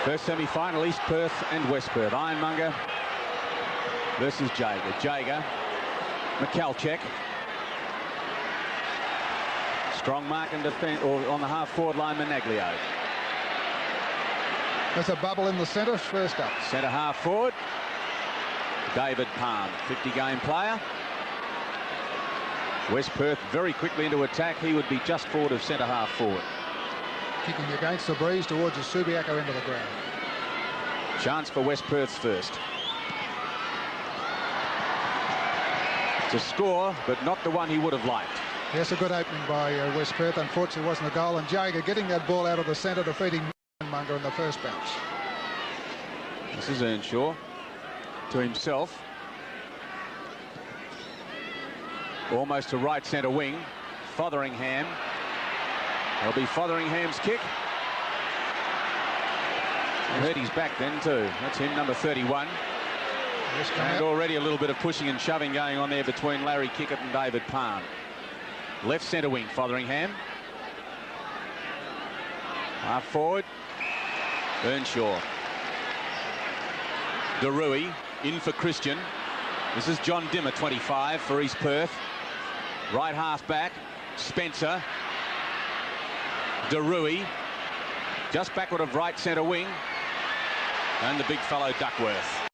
First semi-final, East Perth and West Perth. Ironmonger versus Jaeger. Jaeger, McKelchek. Strong mark and defence, or on the half-forward line, Menaglio. There's a bubble in the centre, first up. Centre half-forward, David Palm, 50-game player. West Perth very quickly into attack. He would be just forward of centre half-forward. Kicking against the breeze towards the Subiaco into the ground. Chance for West Perth's first. It's a score, but not the one he would have liked. Yes, a good opening by West Perth. Unfortunately, wasn't a goal. And Jaeger getting that ball out of the centre, defeating Munger in the first bounce. This is Earnshaw to himself. Almost to right centre wing. Fotheringham. That'll be Fotheringham's kick. Hurt his back then too. That's him, number 31. And already a little bit of pushing and shoving going on there between Larry Kickett and David Palm. Left centre wing, Fotheringham. Half forward, Earnshaw. DeRuy in for Christian. This is John Dimmer, 25 for East Perth. Right half back, Spencer. DeRuy, just backward of right centre wing. And the big fellow, Duckworth.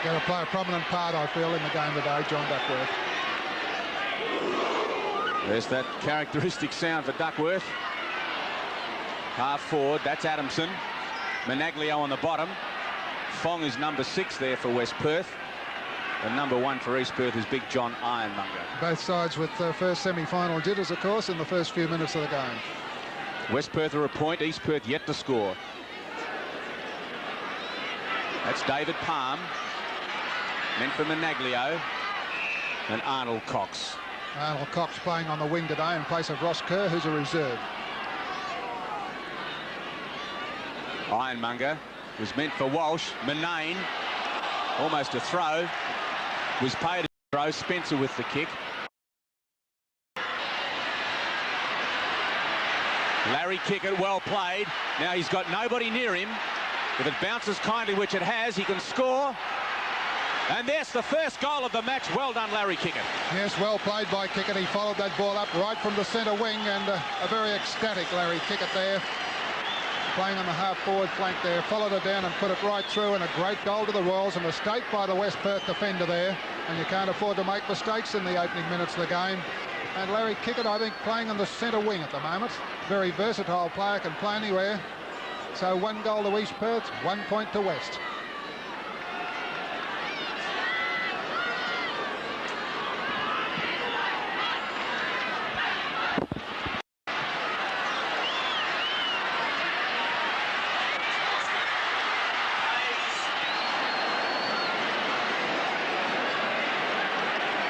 Going to play a prominent part, I feel, in the game today, John Duckworth. There's that characteristic sound for Duckworth. Half forward, that's Adamson. Menaglio on the bottom. Fong is number 6 there for West Perth. And number 1 for East Perth is Big John Ironmonger. Both sides with first semi-final jitters, of course, in the first few minutes of the game. West Perth are a point, East Perth yet to score. That's David Palm. Meant for Menaglio. And Arnold Cox. Arnold Cox playing on the wing today in place of Ross Kerr, who's a reserve. Ironmonger was meant for Walsh. Manane, almost a throw. Was paid a throw. Spencer with the kick. Larry Kickett, well played. Now he's got nobody near him. If it bounces kindly, which it has, he can score. And there's the first goal of the match. Well done, Larry Kickett. Yes, well played by Kickett. He followed that ball up right from the centre wing, and a very ecstatic Larry Kickett there. Playing on the half-forward flank there, followed it down and put it right through, and a great goal to the Royals. A mistake by the West Perth defender there, and you can't afford to make mistakes in the opening minutes of the game. And Larry Kickett, I think, playing on the centre wing at the moment. Very versatile player, can play anywhere. So 1 goal to East Perth, 1 point to West.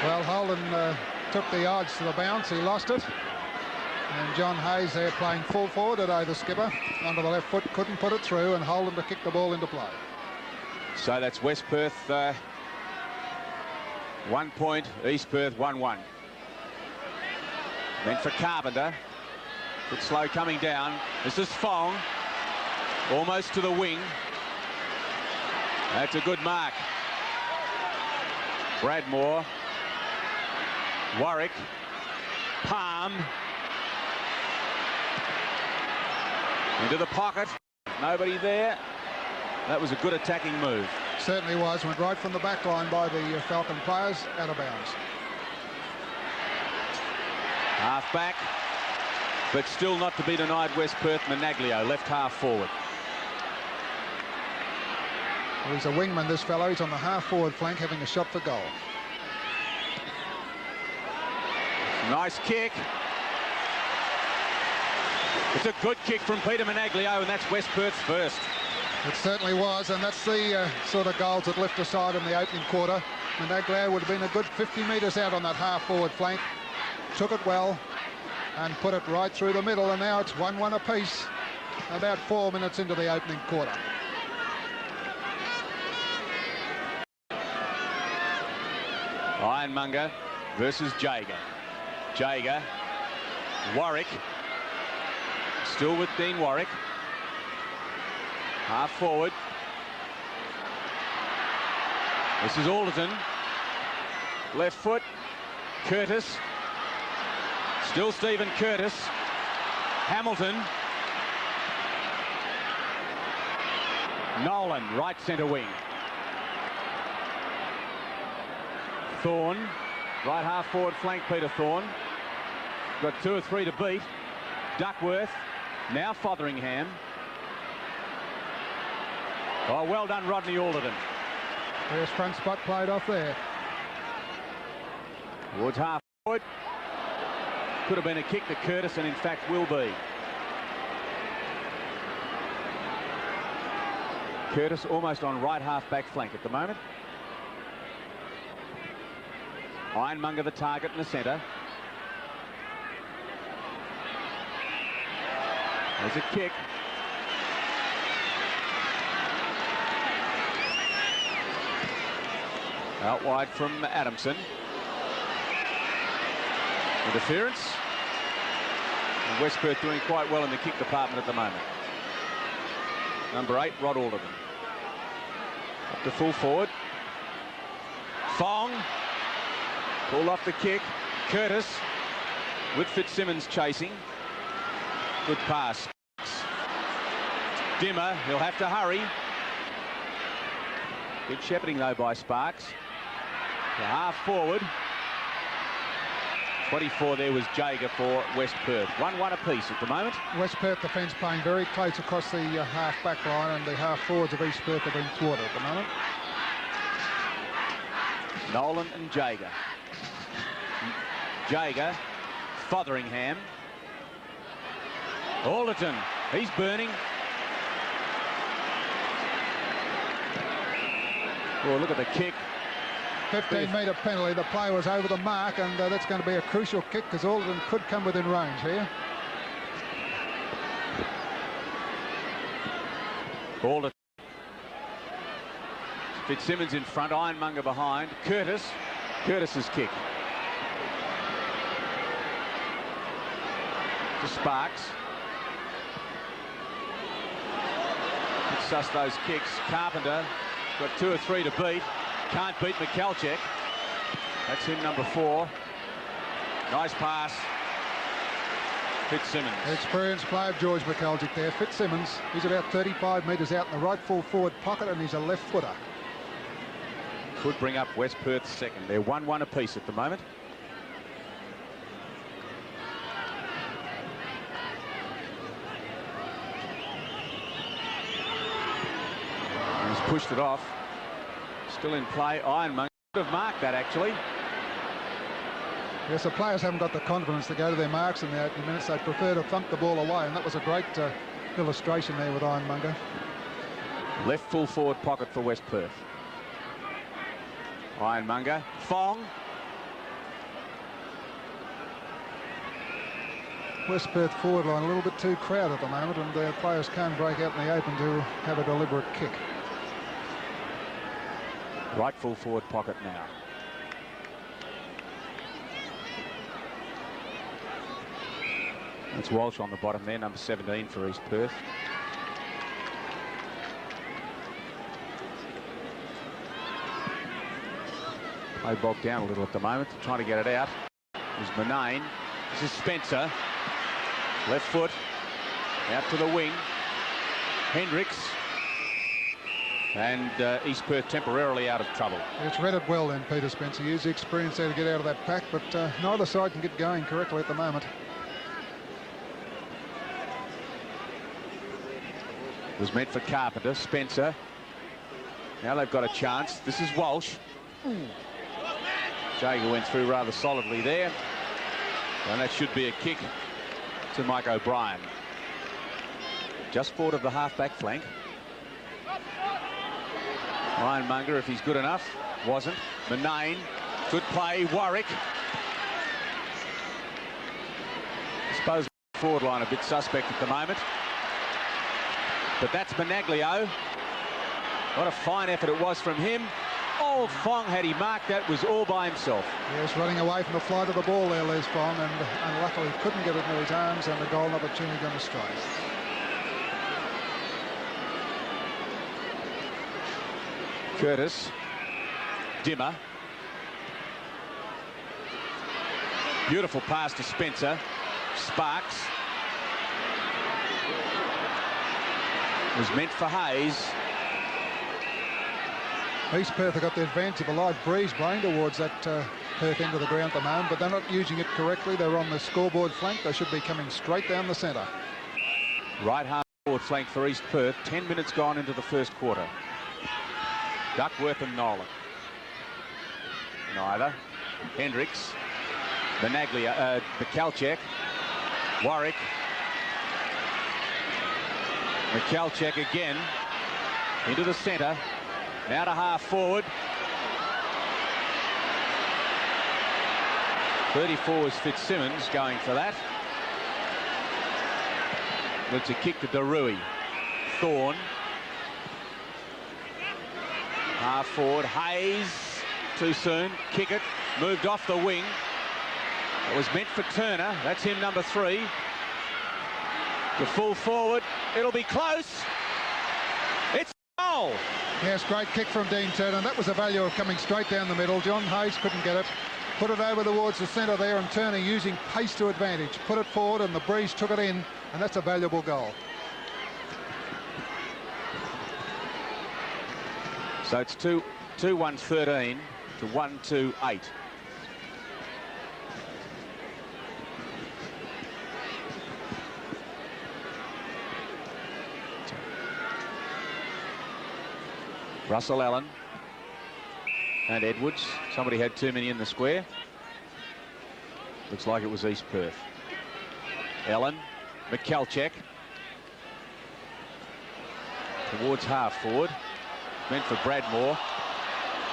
Well, Holden took the odds to the bounce. He lost it. And John Hayes there playing full forward today, the skipper. Under the left foot, couldn't put it through, and Holden to kick the ball into play. So that's West Perth 1 point, East Perth 1-1. Then for Carpenter. Bit slow coming down. This is Fong. Almost to the wing. That's a good mark. Bradmore. Warwick. Palm. Into the pocket. Nobody there. That was a good attacking move. Certainly was. Went right from the back line by the Falcon players, out of bounds. Half back, but still not to be denied West Perth. Menaglio, left half forward. Well, he's a wingman, this fellow. He's on the half-forward flank, having a shot for goal. Nice kick. It's a good kick from Peter Menaglio, and that's West Perth's first. It certainly was, and that's the sort of goals that lift aside in the opening quarter. Menaglio would have been a good 50 metres out on that half-forward flank. Took it well and put it right through the middle, and now it's 1-1 apiece, about 4 minutes into the opening quarter. Ironmonger versus Jaeger. Jaeger. Warwick. Still with Dean Warwick. Half forward. This is Alderton. Left foot. Curtis. Still Stephen Curtis. Hamilton. Nolan, right centre wing. Thorne, right half forward flank, Peter Thorne. Got 2 or 3 to beat. Duckworth, now Fotheringham. Oh, well done, Rodney Alderton. There's front spot played off there. Towards half forward. Could have been a kick to Curtis, and in fact will be. Curtis almost on right half back flank at the moment. Ironmonger the target in the centre. There's a kick. Out wide from Adamson. Interference. And West Perth doing quite well in the kick department at the moment. Number 8, Rod Alderton. Up to full forward. Fong. Pulled off the kick. Curtis. With Fitzsimmons chasing. Good pass. Dimmer. He'll have to hurry. Good shepherding though by Sparks. The half forward. 24 there was Jager for West Perth. 1-1 apiece at the moment. West Perth defence playing very close across the half back line, and the half forwards of East Perth have been thwarted at the moment. Nolan and Jager. Jager, Fotheringham. Alderton, he's burning. Oh, look at the kick. 15-metre penalty. The play was over the mark, and that's going to be a crucial kick because Alderton could come within range here. Alderton. Fitzsimmons in front, Ironmonger behind. Curtis. Curtis's kick. To Sparks. Suss those kicks. Carpenter got 2 or 3 to beat. Can't beat McKelchek. That's him, number 4. Nice pass. Fitzsimmons. Experienced play of George McKelchek there. Fitzsimmons, he's about 35 metres out in the right full forward pocket, and he's a left footer. Could bring up West Perth's second. They're 1-1 apiece at the moment. He's pushed it off. Still in play. Ironmonger could have marked that, actually. Yes, the players haven't got the confidence to go to their marks in the opening minutes. They prefer to thump the ball away, and that was a great illustration there with Ironmonger. Left full forward pocket for West Perth. Ironmonger. Fong. West Perth forward line a little bit too crowded at the moment, and their players can't break out in the open to have a deliberate kick. Right full forward pocket now. That's Walsh on the bottom there, number 17 for East Perth. Play bogged down a little at the moment, trying to get it out. There's Manane. This is Spencer. Left foot. Out to the wing. Hendricks. And East Perth temporarily out of trouble. It's read it well then, Peter Spencer. He used the experience there to get out of that pack, but neither side can get going correctly at the moment. It was meant for Carpenter. Spencer. Now they've got a chance. This is Walsh. Jager went through rather solidly there. And that should be a kick to Mike O'Brien. Just forward of the half-back flank. Ironmonger, if he's good enough. Wasn't. Manane. Good play. Warwick. I suppose forward line a bit suspect at the moment. But that's Benaglio. What a fine effort it was from him. Old Fong, had he marked that, was all by himself. Yes, running away from the flight of the ball there, Les Fong, and unluckily couldn't get it into his arms, and a golden opportunity going to strike. Curtis. Dimmer. Beautiful pass to Spencer. Sparks. Was meant for Hayes. East Perth have got the advantage of a light breeze blowing towards that Perth end of the ground at the moment, but they're not using it correctly. They're on the scoreboard flank. They should be coming straight down the centre. Right half forward flank for East Perth. 10 minutes gone into the first quarter. Duckworth and Nolan. Neither. Hendricks. Benaglia, Michalczek. Warwick. Michalczek again. Into the centre. Now to half forward. 34 is Fitzsimmons going for that. It's a kick to Darui. Thorne. Half forward. Hayes. Too soon. Kick it. Moved off the wing. It was meant for Turner. That's him, number 3. To full forward. It'll be close. It's a goal. Yes, great kick from Dean Turner. That was the value of coming straight down the middle. John Hayes couldn't get it. Put it over towards the centre there, and Turner using pace to advantage. Put it forward and the breeze took it in, and that's a valuable goal. So it's 2-1-13 to 1-2-8. Russell Allen and Edwards. Somebody had too many in the square. Looks like it was East Perth. Allen, Michalczek. Towards half forward. Meant for Bradmore.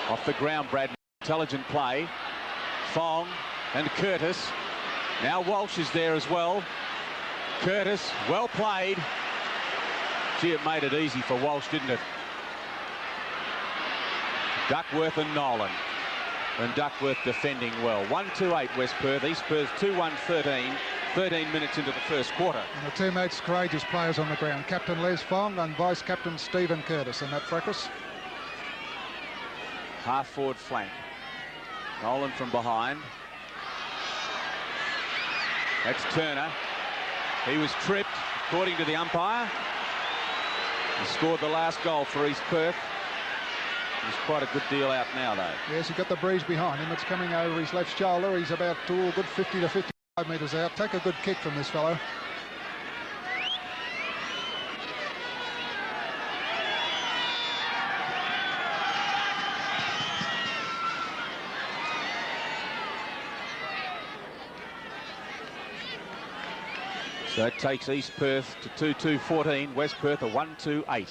Off the ground, Bradmore. Intelligent play. Fong and Curtis. Now Walsh is there as well. Curtis, well played. Gee, it made it easy for Walsh, didn't it? Duckworth and Nolan. And Duckworth defending well. 1-2-8 West Perth. East Perth 2-1-13. 13 minutes into the first quarter. And the two most courageous players on the ground. Captain Les Fong and Vice-Captain Stephen Curtis in that fracas. Half forward flank. Nolan from behind. That's Turner. He was tripped, according to the umpire. He scored the last goal for East Perth. There's quite a good deal out now, though. Yes, he's got the breeze behind him. It's coming over his left shoulder. He's about a good 50 to 55 metres out. Take a good kick from this fellow. So it takes East Perth to 2-2-14. West Perth a 1-2-8.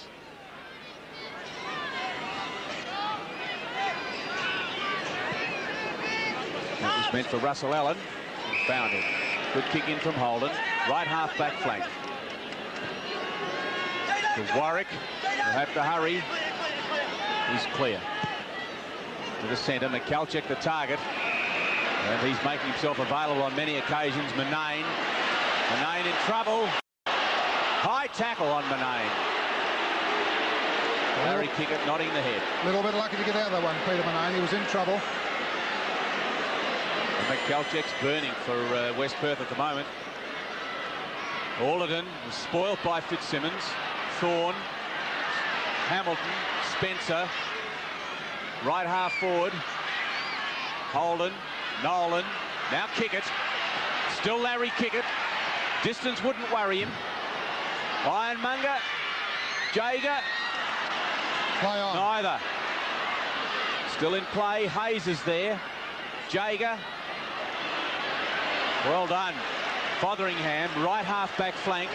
That was meant for Russell Allen. Found it. Good kick in from Holden. Right half back flank. To Warwick. He'll have to hurry. He's clear. To the centre. Michalczek the target. And he's making himself available on many occasions. Manane. Manane in trouble. High tackle on Manane. Larry Kickett nodding the head. A little bit lucky to get out of that one, Peter Manane. He was in trouble. And Michalczek's burning for West Perth at the moment. Alderton was spoilt by Fitzsimmons. Thorne. Hamilton. Spencer. Right half forward. Holden. Nolan. Now Kickett. Still Larry Kickett. Distance wouldn't worry him. Ironmonger. Jager. Play on. Neither. Still in play. Hayes is there. Jager. Well done. Fotheringham, right half back flank.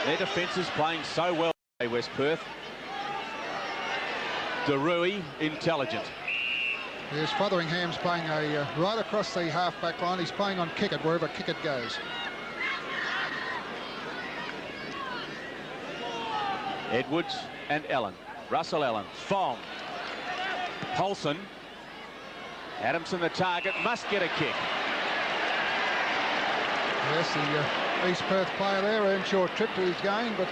Their defence is playing so well, West Perth. Darui, intelligent. Yes, Fotheringham's playing right across the half-back line. He's playing on Kickett, wherever Kickett goes. Edwards and Allen. Russell Allen. Fong. Paulson. Adamson the target. Must get a kick. Yes, East Perth player there, earned short trip to his game, but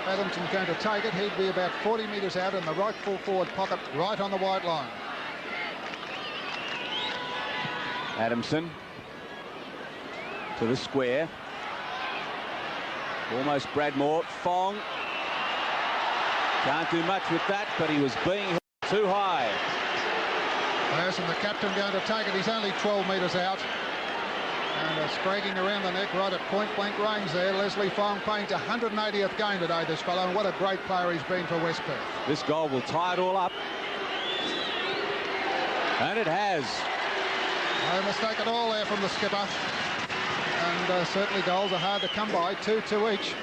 Adamson's going to take it. He'd be about 40 metres out in the right full forward pocket, right on the white line. Adamson to the square. Almost Bradmore. Fong can't do much with that, but he was being hit too high. Yes, and the captain going to take it. He's only 12 metres out. And scragging around the neck right at point-blank range there. Leslie Fong playing to 180th game today, this fellow, and what a great player he's been for West Perth. This goal will tie it all up. And it has. No mistake at all there from the skipper. And certainly goals are hard to come by, 2-2 each.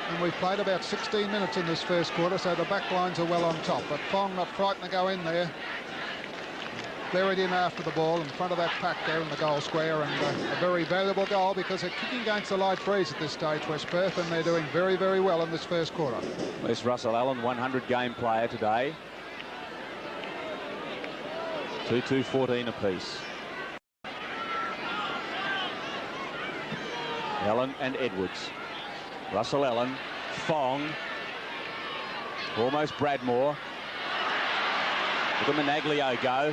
And we've played about 16 minutes in this first quarter, so the back lines are well on top. But Fong not frightened to go in there. Buried in after the ball in front of that pack there in the goal square, and a very valuable goal because they're kicking against the light breeze at this stage, West Perth, and they're doing very, very well in this first quarter. There's Russell Allen, 100-game player today. 2-2-14 apiece. Allen and Edwards. Russell Allen, Fong, almost Bradmore. Look at Managlio go.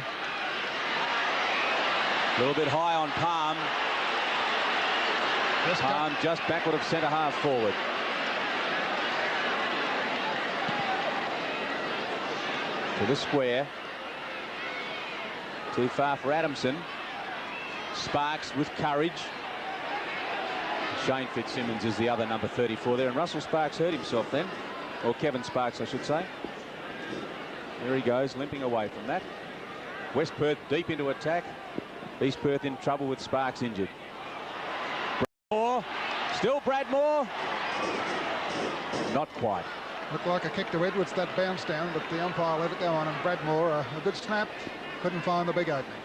A little bit high on Palm. Palm just backward of centre half forward. To the square. Too far for Adamson. Sparks with courage. Shane Fitzsimmons is the other number 34 there, and Russell Sparks hurt himself then, or Kevin Sparks I should say. There he goes, limping away from that. West Perth deep into attack. East Perth in trouble with Sparks injured. Bradmore, still Bradmore. Not quite. Looked like a kick to Edwards, that bounce down, but the umpire let it go on, and Bradmore, a good snap, couldn't find the big opening.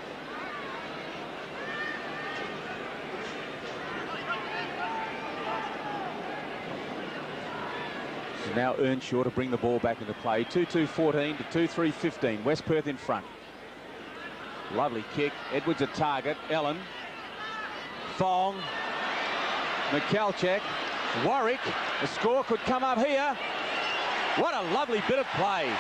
Now Earnshaw to bring the ball back into play. 2-2-14 to 2-3-15. West Perth in front. Lovely kick. Edwards a target. Ellen. Fong. McKelchek. Warwick. The score could come up here. What a lovely bit of play.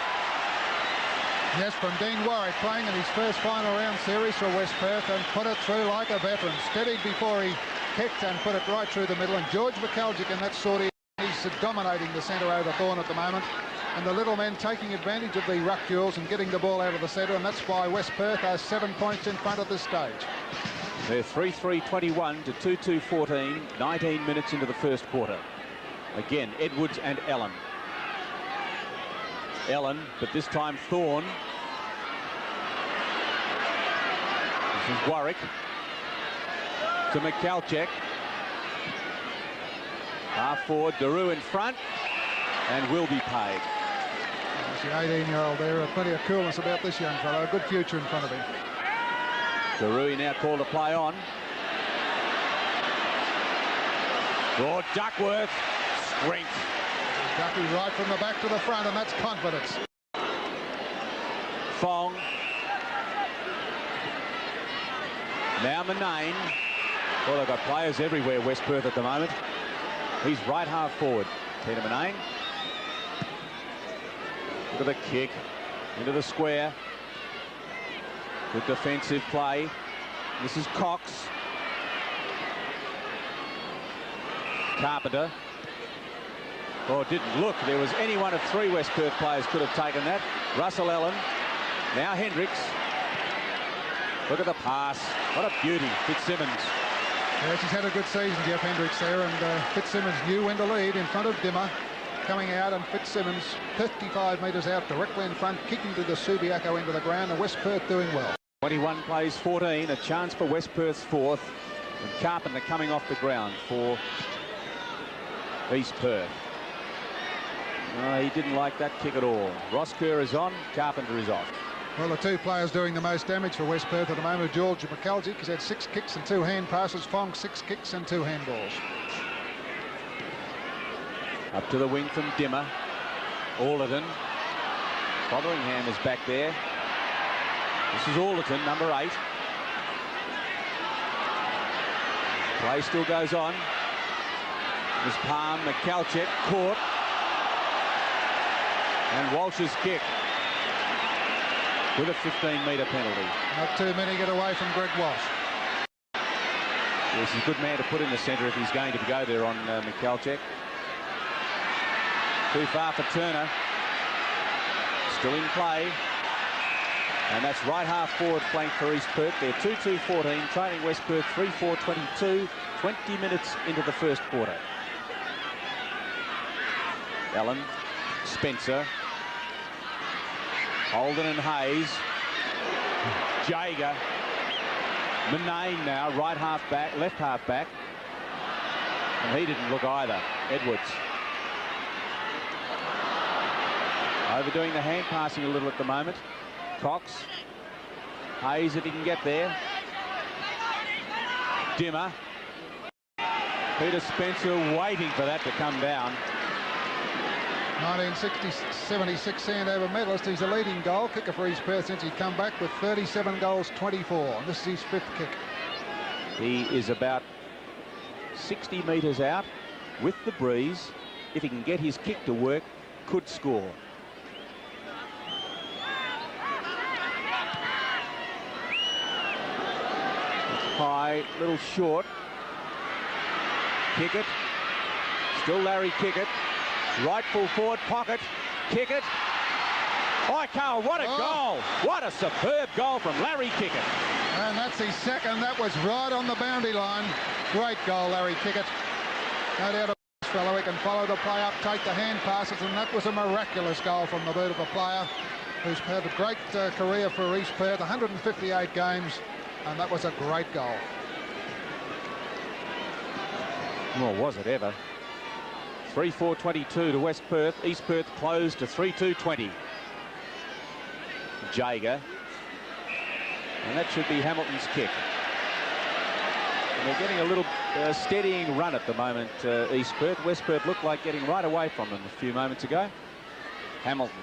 Yes, from Dean Warwick, playing in his first final round series for West Perth, and put it through like a veteran. Steadied before he kicked and put it right through the middle. And George McKelchek in that sort of... He's dominating the centre over Thorne at the moment, and the little men taking advantage of the ruck duels and getting the ball out of the centre, and that's why West Perth are 7 points in front at this stage. They're 3-3-21 to 2-2-14, 19 minutes into the first quarter. Again, Edwards and Ellen. Ellen, but this time Thorne. This is Warwick to McKelchek. Half forward, Daru in front, and will be paid. There's the 18-year-old there. Plenty of coolness about this young fellow. A good future in front of him. Daru now called to play on. Oh, Duckworth, strength. Ducky right from the back to the front, and that's confidence. Fong. Now Manane. Well, they've got players everywhere, West Perth at the moment. He's right half forward. Peter Manane. Look at the kick into the square. Good defensive play. This is Cox. Carpenter. Oh, it didn't look. There was any one of three West Perth players could have taken that. Russell Allen. Now Hendricks. Look at the pass. What a beauty. Fitzsimmons. Yes, he's had a good season, Jeff Hendricks there, and Fitzsimmons knew when to lead in front of Dimmer. Coming out, and Fitzsimmons 55 metres out directly in front, kicking to the Subiaco into the ground, and West Perth doing well. 21 plays 14, a chance for West Perth's fourth, and Carpenter coming off the ground for East Perth. He didn't like that kick at all. Ross Kerr is on, Carpenter is off. Well, the two players doing the most damage for West Perth at the moment, George McKelchek has had 6 kicks and 2 hand passes. Fong 6 kicks and 2 handballs. Up to the wing from Dimmer. Alderton. Fotheringham is back there. This is Alderton, number 8. Play still goes on. There's Palm, McCalchek caught. And Walsh's kick with a 15-metre penalty. Not too many get away from Greg Walsh. Yes, he's a good man to put in the centre if he's going to go there on McCalchek. Too far for Turner. Still in play. And that's right half forward flank for East Perth. They're 2-2-14, trailing West Perth 3-4-22, 20 minutes into the first quarter. Allen, Spencer, Holden and Hayes, Jager, Manane now, right half back, left half back. And he didn't look either, Edwards. Overdoing the hand passing a little at the moment. Cox. Hayes if he can get there. Dimmer. Peter Spencer waiting for that to come down. 1976 Sandover medalist. He's a leading goal kicker for East Perth since he come back with 37 goals, 24. And this is his 5th kick. He is about 60 metres out with the breeze. If he can get his kick to work, could score. High, little short. Kick it. Still Larry Kickett. Right full forward pocket. Kick it. Oh, Carl, what a goal. What a superb goal from Larry Kickett. And that's his 2nd. That was right on the boundary line. Great goal, Larry Kickett. No doubt about this fellow. He can follow the play up, take the hand passes, and that was a miraculous goal from the boot of a player who's had a great career for East Perth, 158 games. And that was a great goal. Well, was it ever? 3-4-22 to West Perth. East Perth closed to 3-2-20. Jager. And that should be Hamilton's kick. And they're getting a little steadying run at the moment, East Perth. West Perth looked like getting right away from them a few moments ago. Hamilton.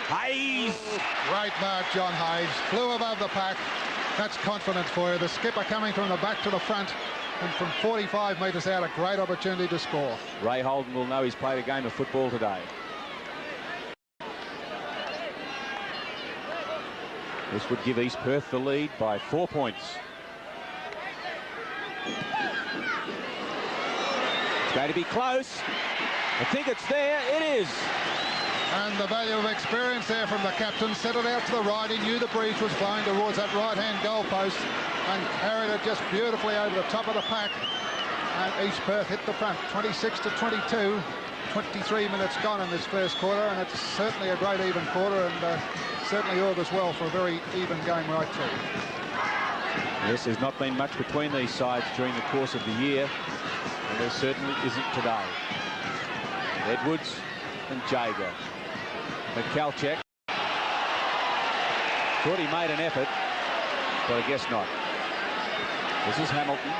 Hayes! Great mark, John Hayes. Flew above the pack. That's confidence for you. The skipper coming from the back to the front, and from 45 metres out, a great opportunity to score. Ray Holden will know he's played a game of football today. This would give East Perth the lead by 4 points. It's going to be close. I think it's there. It is. And the value of experience there from the captain. Set it out to the right. He knew the breeze was blowing towards that right-hand goalpost and carried it just beautifully over the top of the pack. And East Perth hit the front, 26-22. 23 minutes gone in this first quarter, and it's certainly a great even quarter, and certainly augurs well for a very even game right through. Yes, there's not been much between these sides during the course of the year, and there certainly isn't today. Edwards and Jager. McCalchek. Thought he made an effort, but I guess not. This is Hamilton.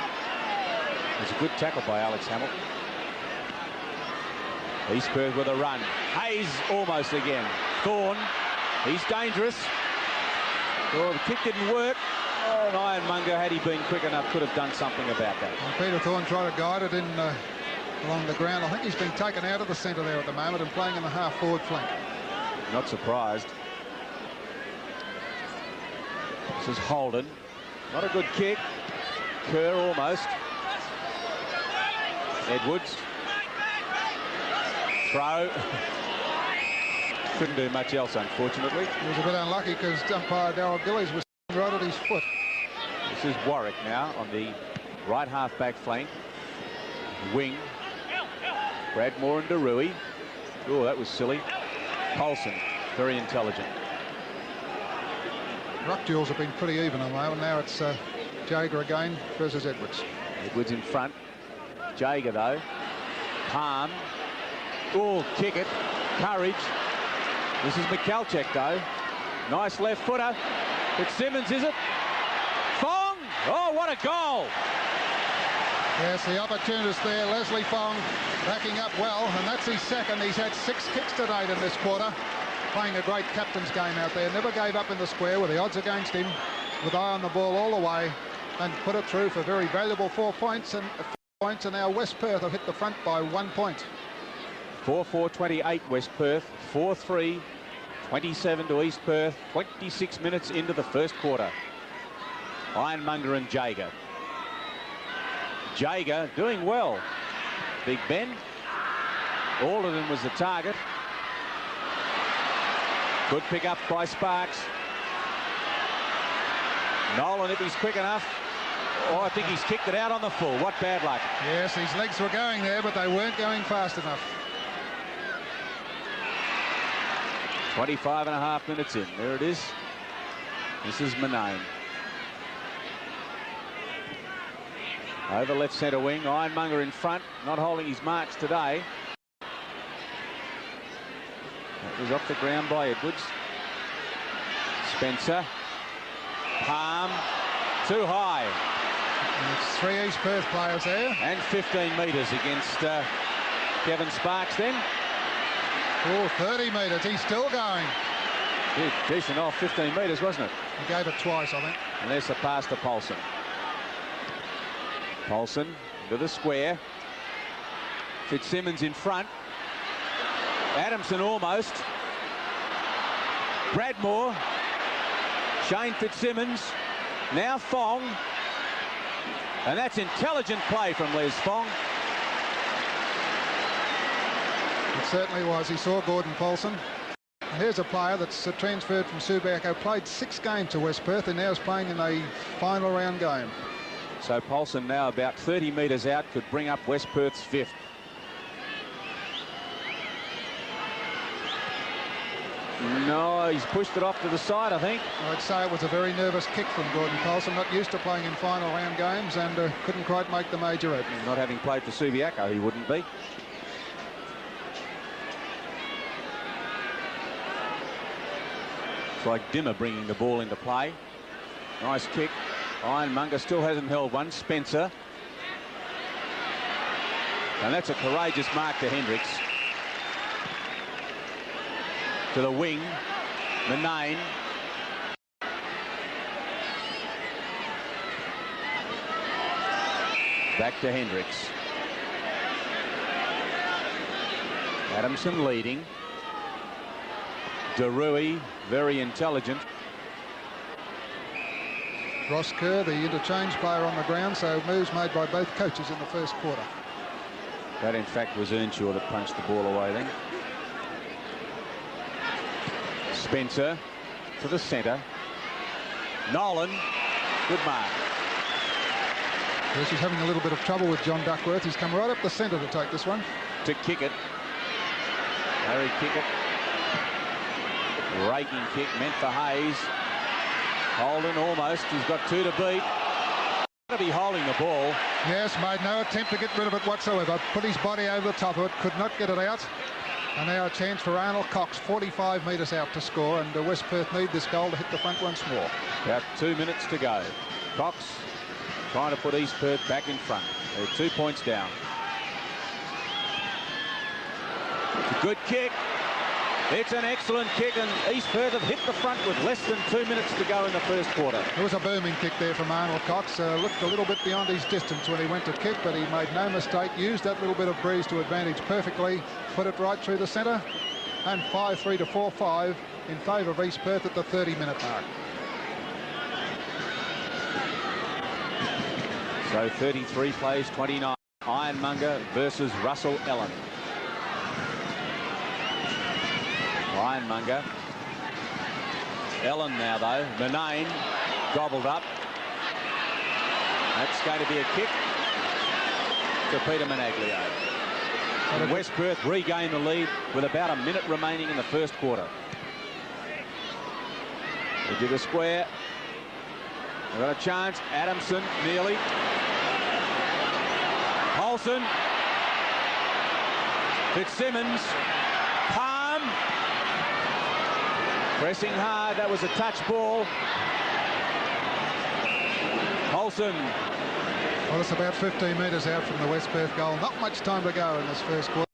It's a good tackle by Alex Hamilton. East Perth with a run. Hayes almost again. Thorne. He's dangerous. Oh, the kick didn't work. Oh, and Ironmonger, had he been quick enough, could have done something about that. Well, Peter Thorne tried to guide it in along the ground. I think he's been taken out of the centre there at the moment and playing in the half-forward flank. Not surprised. This is Holden. Not a good kick. Kerr almost. Edwards. Throw. Couldn't do much else, unfortunately. He was a bit unlucky because umpire Darryl Gillies was right at his foot. This is Warwick now on the right half-back flank. Wing. Bradmore and DeRuy. Oh, that was silly. Colson, very intelligent. Ruck duels have been pretty even at the moment. Now it's Jager again versus Edwards. Edwards in front. Jager, though. Palm. Oh, kick it. Courage. This is McCalchek, though. Nice left footer. Fitzsimmons, is it? Fong! Oh, what a goal! Yes, the opportunist there, Leslie Fong, backing up well, and that's his 2nd. He's had 6 kicks to date in this quarter, playing a great captain's game out there. Never gave up in the square with the odds against him, with eye on the ball all the way, and put it through for very valuable 4 points, and points, and now West Perth have hit the front by 1 point. 4-4-28 West Perth, 4-3, 27 to East Perth, 26 minutes into the first quarter. Ironmonger and Jaeger. Jaeger doing well. Big Ben. Alderton was the target. Good pick up by Sparks. Nolan, if he's quick enough. Oh, I think he's kicked it out on the full. What bad luck. Yes, his legs were going there, but they weren't going fast enough. 25.5 minutes in. There it is. This is Manane. Over left centre wing. Ironmonger in front. Not holding his marks today. That was off the ground by Edwards. Spencer. Palm. Too high. It's 3 East Perth players there. And 15 metres against Kevin Sparks then. Oh, 30 metres. He's still going. Decent off 15 metres, wasn't it? He gave it twice, I think. And there's the pass to Paulson. Paulson to the square. Fitzsimmons in front. Adamson almost. Bradmore. Shane Fitzsimmons. Now Fong. And that's intelligent play from Les Fong. It certainly was. He saw Gordon Paulson. And here's a player that's transferred from Subiaco, played 6 games to West Perth, and now is playing in a final round game. So Paulson now about 30 metres out, could bring up West Perth's 5th. No, he's pushed it off to the side, I think. I'd say it was a very nervous kick from Gordon Paulson, not used to playing in final round games, and couldn't quite make the major opening. Not having played for Subiaco, he wouldn't be. It's like Dimmer bringing the ball into play. Nice kick. Ironmonger still hasn't held one. Spencer. And that's a courageous mark to Hendricks. To the wing. Manane. Back to Hendricks. Adamson leading. DeRuy, very intelligent. Ross Kerr, the interchange player on the ground, so moves made by both coaches in the first quarter. That, in fact, was Earnshaw that punched the ball away then. Spencer to the centre. Nolan, good mark. Yes, he's having a little bit of trouble with John Duckworth. He's come right up the centre to take this one. To kick it. Harry Kickett. Raking kick meant for Hayes. Holden almost. He's got 2 to beat. To be holding the ball. Yes, made no attempt to get rid of it whatsoever. Put his body over the top of it. Could not get it out. And now a chance for Arnold Cox, 45 metres out to score. And West Perth need this goal to hit the front once more. About 2 minutes to go. Cox trying to put East Perth back in front. They're 2 points down. It's a good kick. It's an excellent kick, and East Perth have hit the front with less than 2 minutes to go in the first quarter. It was a booming kick there from Arnold Cox. Looked a little bit beyond his distance when he went to kick, but he made no mistake. Used that little bit of breeze to advantage perfectly. Put it right through the centre. And 5-3 to 4-5 in favour of East Perth at the 30-minute mark. So 33 plays 29. Ironmonger versus Russell Ellen. Ironmonger. Ellen now, though. Manane gobbled up. That's going to be a kick to Peter Managlio. And West Perth regain the lead with about a minute remaining in the first quarter. They do the square. They've got a chance. Adamson nearly. Paulson. Fitzsimmons. Palm. Pressing hard. That was a touch ball. Paulson. Well, it's about 15 metres out from the West Perth goal. Not much time to go in this first quarter.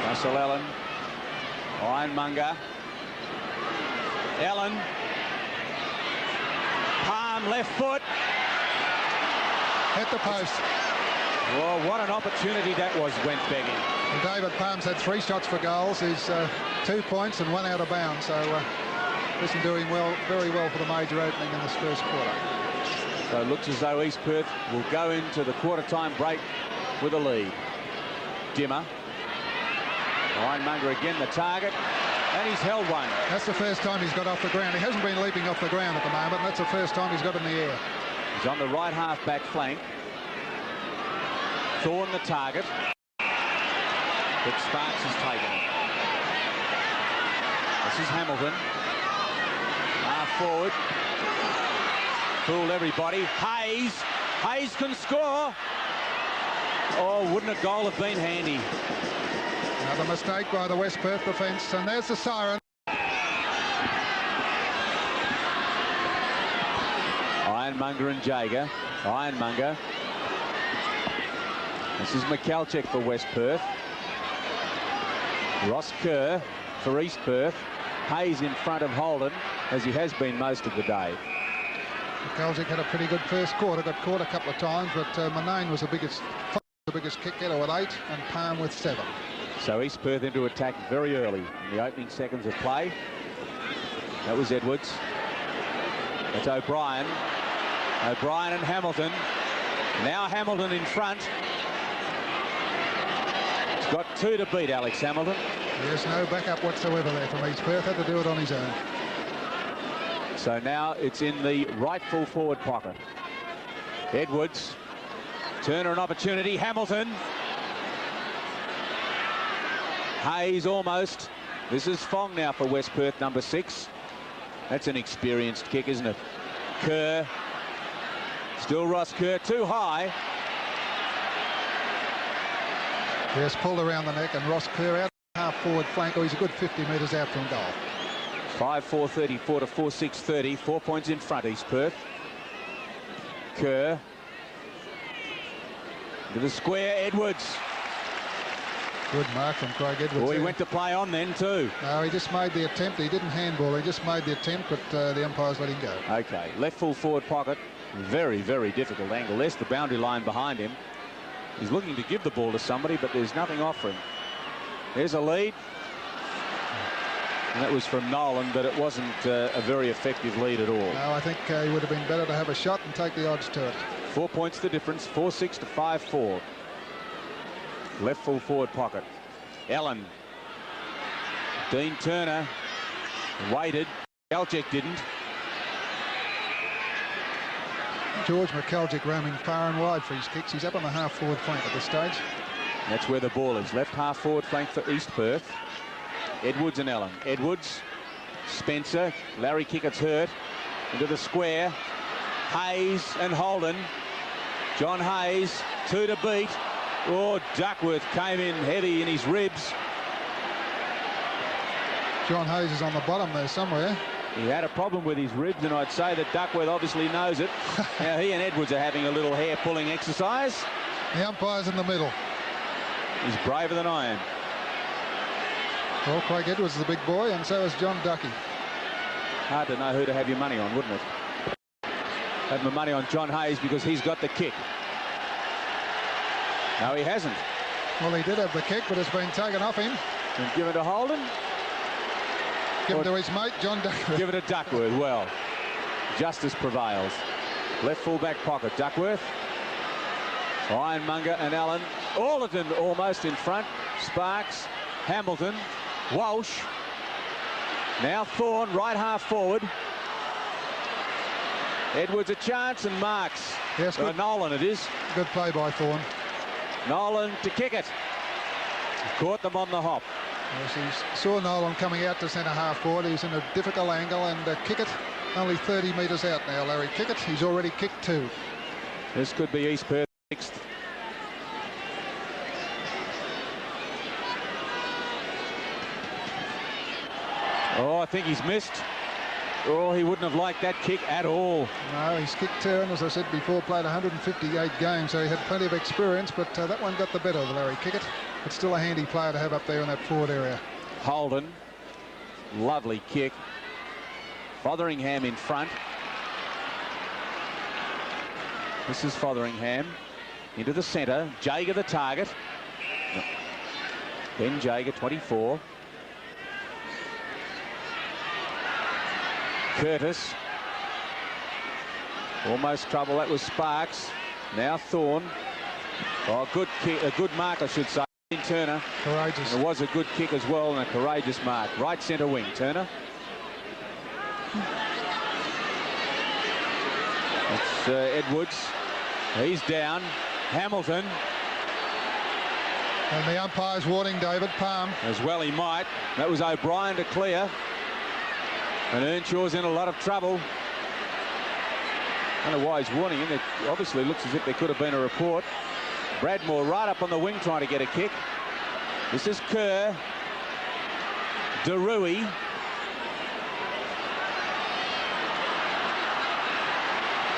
Russell Ellen. Ironmonger. Ellen. Palm. Palm, left foot. Hit the post. Well, what an opportunity that was, went begging. And David Palm's had 3 shots for goals. He's 2 points and 1 out of bounds. So this is doing well, very well for the major opening in this first quarter. So it looks as though East Perth will go into the quarter-time break with a lead. Dimmer. Ironmonger again, the target. And he's held one. That's the first time he's got off the ground. He hasn't been leaping off the ground at the moment. That's the first time he's got in the air. He's on the right half-back flank. Thorne the target. But Sparks has taken it. This is Hamilton. Half forward. Fooled everybody. Hayes. Hayes can score. Oh, wouldn't a goal have been handy? Another mistake by the West Perth defence, and there's the siren. Ironmonger and Jager. Ironmonger. This is McKelchik for West Perth. Ross Kerr for East Perth. Hayes in front of Holden, as he has been most of the day. McKelchik had a pretty good first quarter, got caught a couple of times, but Manane was the biggest kick getter with 8 and Palm with 7. So East Perth into attack very early in the opening seconds of play. That was Edwards. That's O'Brien. O'Brien and Hamilton. Now Hamilton in front. He's got 2 to beat, Alex Hamilton. There's no backup whatsoever there from East Perth. Had to do it on his own. So now it's in the right full forward pocket. Edwards. Turner an opportunity. Hamilton. Hayes almost. This is Fong now for West Perth, number 6. That's an experienced kick, isn't it? Kerr. Still Ross Kerr, too high. Yes, pulled around the neck, and Ross Kerr out half forward flank. Oh, he's a good 50 metres out from goal. 5-4-34 to 4-6-30. 4 points in front, East Perth. Kerr. To the square, Edwards. Good mark from Craig Edwards. Oh, he went to play on then too. No, he just made the attempt. He didn't handball. He just made the attempt, but the umpires let him go. Okay, left full forward pocket. Very, very difficult angle. There's the boundary line behind him. He's looking to give the ball to somebody, but there's nothing offering. There's a lead. And that was from Nolan, but it wasn't a very effective lead at all. No, I think he would have been better to have a shot and take the odds to it. 4 points the difference, 4-6 to 5-4. Left full forward pocket. Allen. Dean Turner waited. Kelchik didn't. George McKelchik roaming far and wide for his kicks. He's up on the half forward flank at this stage. That's where the ball is. Left half forward flank for East Perth. Edwards and Allen. Edwards. Spencer. Larry Kickett's hurt. Into the square. Hayes and Holden. John Hayes. 2 to beat. Oh, Duckworth came in heavy in his ribs. John Hayes is on the bottom there somewhere. He had a problem with his ribs, and I'd say that Duckworth obviously knows it. Now he and Edwards are having a little hair-pulling exercise. The umpire's in the middle. He's braver than I am. Well, Craig Edwards is a big boy, and so is John Ducky. Hard to know who to have your money on, wouldn't it? Have my money on John Hayes because he's got the kick. No, he hasn't. Well, he did have the kick, but it's been taken off him. And give it to Holden. Give it to his mate, John Duckworth. Give it to Duckworth. Well, justice prevails. Left full-back pocket, Duckworth. Ironmonger and Allen. All of them almost in front. Sparks, Hamilton, Walsh. Now Thorne, right half forward. Edwards a chance and marks. Yes, good. Nolan it is. Good play by Thorne. Nolan to kick it. Caught them on the hop. Yes, he saw Nolan coming out to centre half forward. He's in a difficult angle, and Kickett only 30 metres out now, Larry Kickett. He's already kicked 2. This could be East Perth 6th. Oh, I think he's missed. Oh, he wouldn't have liked that kick at all. No, he's kicked 2, and as I said before, played 158 games, so he had plenty of experience, but that one got the better of Larry Kickett. It's still a handy player to have up there in that forward area. Holden, lovely kick. Fotheringham in front. This is Fotheringham into the centre. Jaeger the target. Ben Jaeger, 24. Curtis. Almost trouble. That was Sparks. Now Thorne. Oh, good kick, a good mark, I should say. Turner. Courageous. And it was a good kick as well, and a courageous mark. Right centre wing, Turner. It's Edwards. He's down. Hamilton. And the umpire's warning David Palm. As well he might. That was O'Brien to clear. And Earnshaw's in a lot of trouble. I don't know why he's warning him. It obviously looks as if there could have been a report. Bradmore right up on the wing trying to get a kick. This is Kerr. DeRui.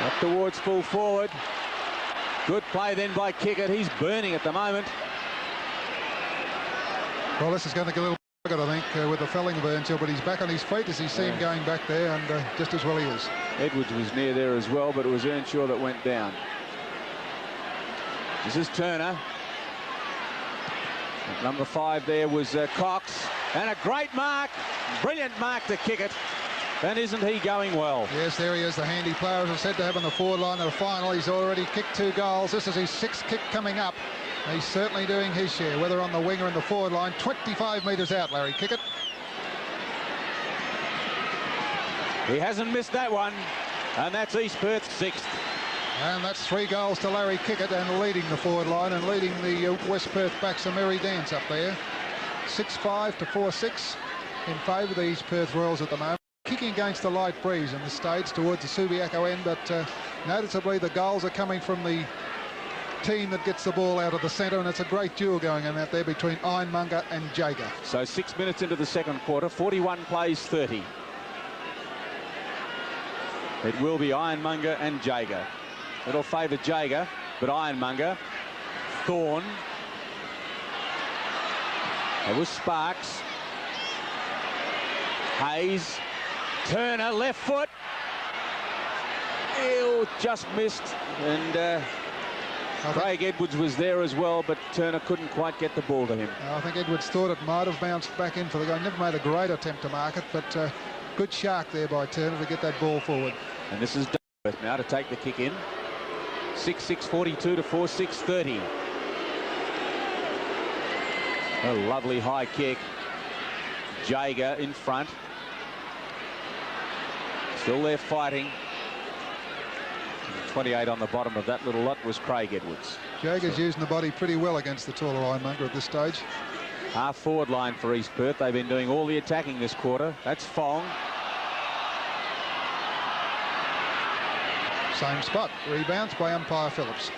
Up towards full forward. Good play then by Kickett. He's burning at the moment. Well, this is going to get a little good, I think, with the felling of Earnshaw, but he's back on his feet as you see him going back there, and just as well he is. Edwards was near there as well, but it was Earnshaw that went down. This is Turner. At number 5 there was Cox. And a great mark. Brilliant mark to Kickett. And isn't he going well? Yes, there he is, the handy player, as I said, to have on the forward line of the final. He's already kicked 2 goals. This is his 6th kick coming up. He's certainly doing his share, whether on the wing or in the forward line. 25 metres out, Larry Kickett. He hasn't missed that one. And that's East Perth's 6th. And that's 3 goals to Larry Kickett, and leading the forward line and leading the West Perth backs a merry dance up there. 6-5 to 4-6 in favour of the East Perth Royals at the moment. Kicking against the light breeze in the stage towards the Subiaco end, but noticeably the goals are coming from the team that gets the ball out of the centre, and it's a great duel going on out there between Ironmonger and Jaeger. So 6 minutes into the second quarter, 41 plays 30. It will be Ironmonger and Jaeger. It'll favour Jaeger, but Ironmonger. Thorne. It was Sparks. Hayes. Turner, left foot. Ew, just missed. And Craig Edwards was there as well, but Turner couldn't quite get the ball to him. I think Edwards thought it might have bounced back in for the goal. Never made a great attempt to mark it, but good shark there by Turner to get that ball forward. And this is Duckworth now to take the kick in. 6-6-42 to 4-6-30. A lovely high kick. Jaeger in front. Still there fighting. 28 on the bottom of that little lot was Craig Edwards. Jaeger's using the body pretty well against the taller Ironmonger at this stage. Half forward line for East Perth. They've been doing all the attacking this quarter. That's Fong. Same spot. Rebounds by umpire Phillips.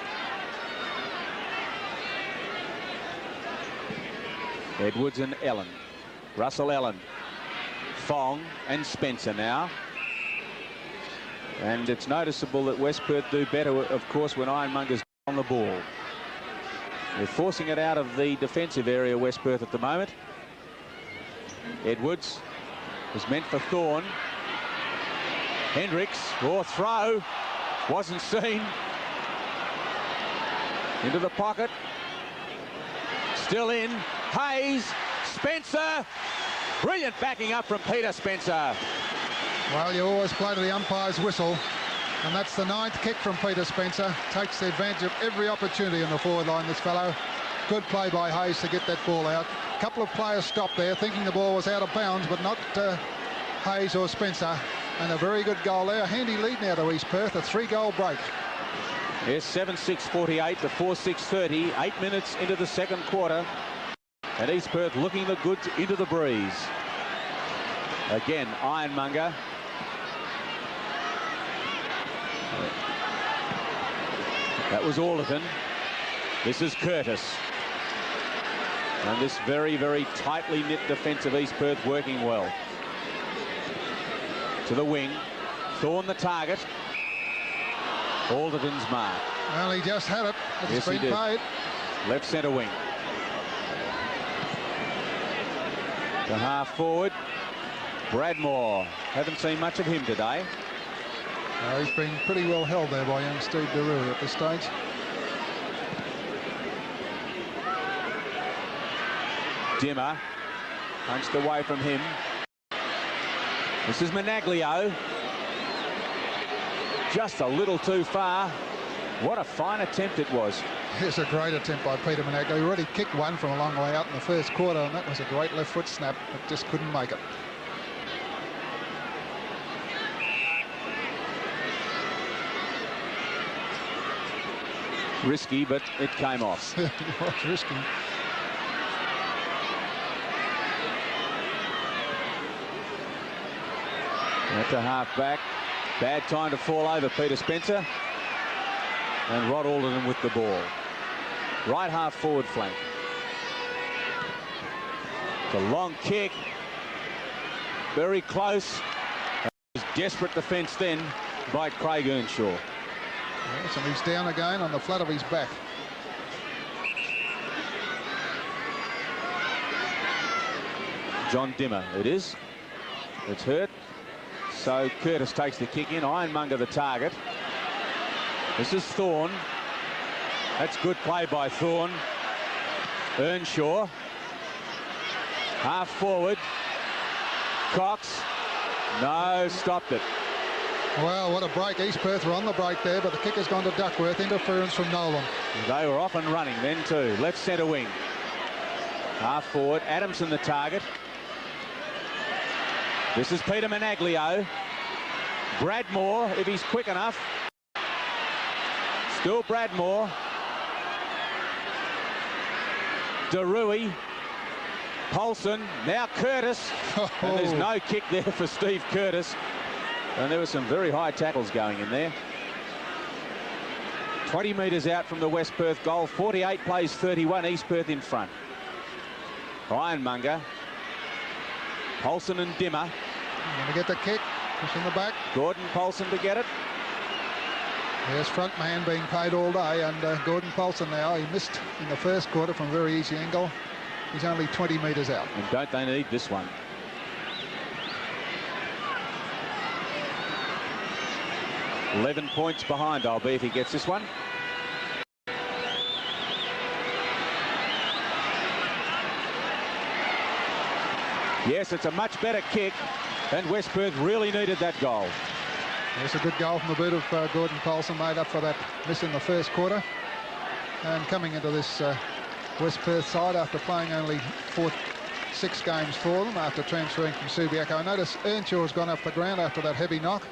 Edwards and Ellen. Russell Ellen. Fong and Spencer now. And it's noticeable that West Perth do better, of course, when Ironmonger's on the ball. They're forcing it out of the defensive area, West Perth, at the moment. Edwards was meant for Thorne. Hendricks, or throw, wasn't seen. Into the pocket. Still in. Hayes, Spencer. Brilliant backing up from Peter Spencer. Well, you always play to the umpire's whistle, and that's the 9th kick from Peter Spencer. Takes the advantage of every opportunity in the forward line, this fellow. Good play by Hayes to get that ball out. A couple of players stopped there, thinking the ball was out of bounds, but not Hayes or Spencer. And a very good goal there. A handy lead now to East Perth, a 3-goal break. Yes, 7-6-48 to 4-6-30. 8 minutes into the second quarter. And East Perth looking the goods into the breeze. Again, Ironmonger. That was Alderton. This is Curtis. And this very, very tightly knit defence of East Perth working well. To the wing. Thorne the target. Alderton's mark. Well, he just had it. It's been paid. Left centre wing. The half forward. Bradmore. Haven't seen much of him today. He's been pretty well held there by young Steve Deruy at this stage. Dimmer punched away from him. This is Managlio. Just a little too far. What a fine attempt it was. Here's a great attempt by Peter Managlio. He already kicked one from a long way out in the first quarter, and that was a great left foot snap, but just couldn't make it. Risky, but it came off. It was risky. At the half back. Bad time to fall over Peter Spencer. And Rod Alderton with the ball. Right half forward flank. The long kick. Very close. Desperate defence then by Craig Earnshaw. Yes, and he's down again on the flat of his back. John Dimmer it is. It's hurt. So Curtis takes the kick in. Ironmonger the target. This is Thorne. That's good play by Thorne. Earnshaw. Half forward. Cox. No, stopped it. Well, what a break. East Perth were on the break there, but the kick has gone to Duckworth. Interference from Nolan. They were off and running then too. Left centre wing. Half forward. Adamson the target. This is Peter Managlio. Bradmore, if he's quick enough. Still Bradmore. Deruy. Paulson. Now Curtis. And there's no kick there for Steve Curtis. And there were some very high tackles going in there. 20 metres out from the West Perth goal. 48 plays 31. East Perth in front. Ironmonger. Paulson and Dimmer. Going to get the kick. Push in the back. Gordon Paulson to get it. Yes, front man being paid all day, and Gordon Paulson now, he missed in the first quarter from a very easy angle. He's only 20 metres out. And don't they need this one? $11 points behind, I'll be, if he gets this one. Yes, it's a much better kick, and West Perth really needed that goal. It's a good goal from the boot of Gordon Paulson, made up for that miss in the first quarter. And coming into this West Perth side after playing only 6 games for them after transferring from Subiaco. I notice Earnshaw has gone off the ground after that heavy knock,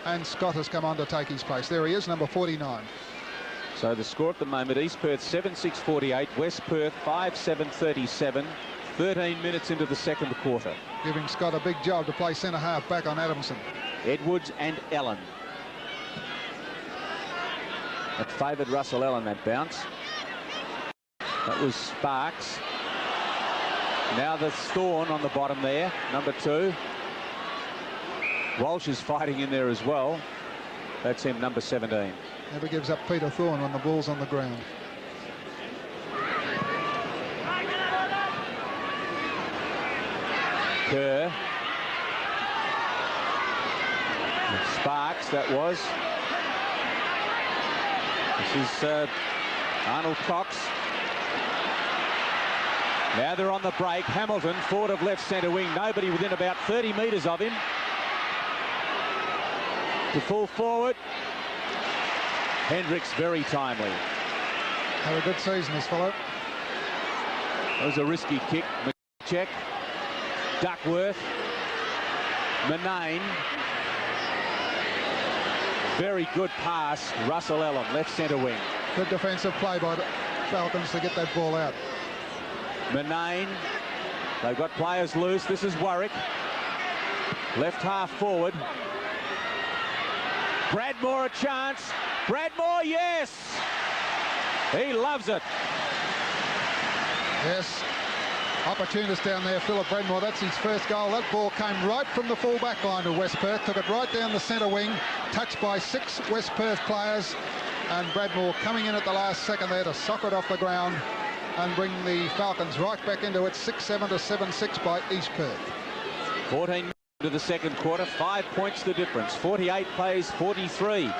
and Scott has come on to take his place. There he is, number 49. So the score at the moment, East Perth 7-6-48, West Perth 5-7-37, 13 minutes into the second quarter. Giving Scott a big job to play centre half back on Adamson. Edwards and Ellen. That favoured Russell Ellen, that bounce. That was Sparks. Now there's Thorne on the bottom there, number 2. Walsh is fighting in there as well. That's him, number 17. Never gives up Peter Thorne when the ball's on the ground. Kerr. Sparks, that was. This is Arnold Cox. Now they're on the break. Hamilton, forward of left centre wing. Nobody within about 30 metres of him. To full forward. Hendricks very timely. Had a good season, this fellow. That was a risky kick. McCheck. Duckworth. Manane. Very good pass. Russell Ellen, left centre wing. Good defensive play by the Falcons to get that ball out. Manane. They've got players loose. This is Warwick. Left half forward. Bradmore a chance. Bradmore, yes! He loves it. Yes. Opportunist down there, Philip Bradmore. That's his first goal. That ball came right from the full back line to West Perth. Took it right down the centre wing. Touched by 6 West Perth players. And Bradmore coming in at the last second there to sock it off the ground and bring the Falcons right back into it. 6-7 to 7-6 by East Perth. 14 To the second quarter, 5 points the difference. 48 plays 43,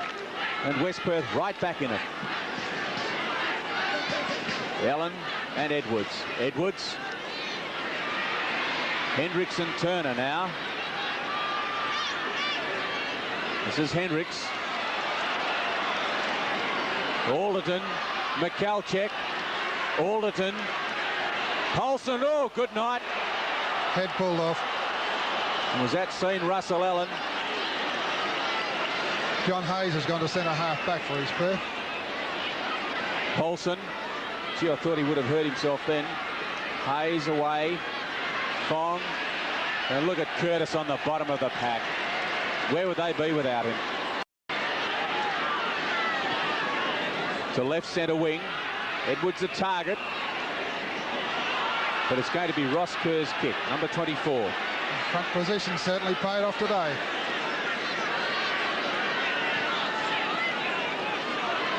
and West Perth right back in it. Allen and Edwards. Edwards. Hendricks and Turner now. This is Hendricks. Alderton. McCalchek. Alderton. Polson. Oh, good night. Head pulled off. And was that seen Russell Allen? John Hayes has gone to centre half back for his Perth. Polson. Gee, I thought he would have hurt himself then. Hayes away. Fong. And look at Curtis on the bottom of the pack. Where would they be without him? To left centre wing. Edwards the target. But it's going to be Ross Kerr's kick, number 24. Front position certainly paid off today.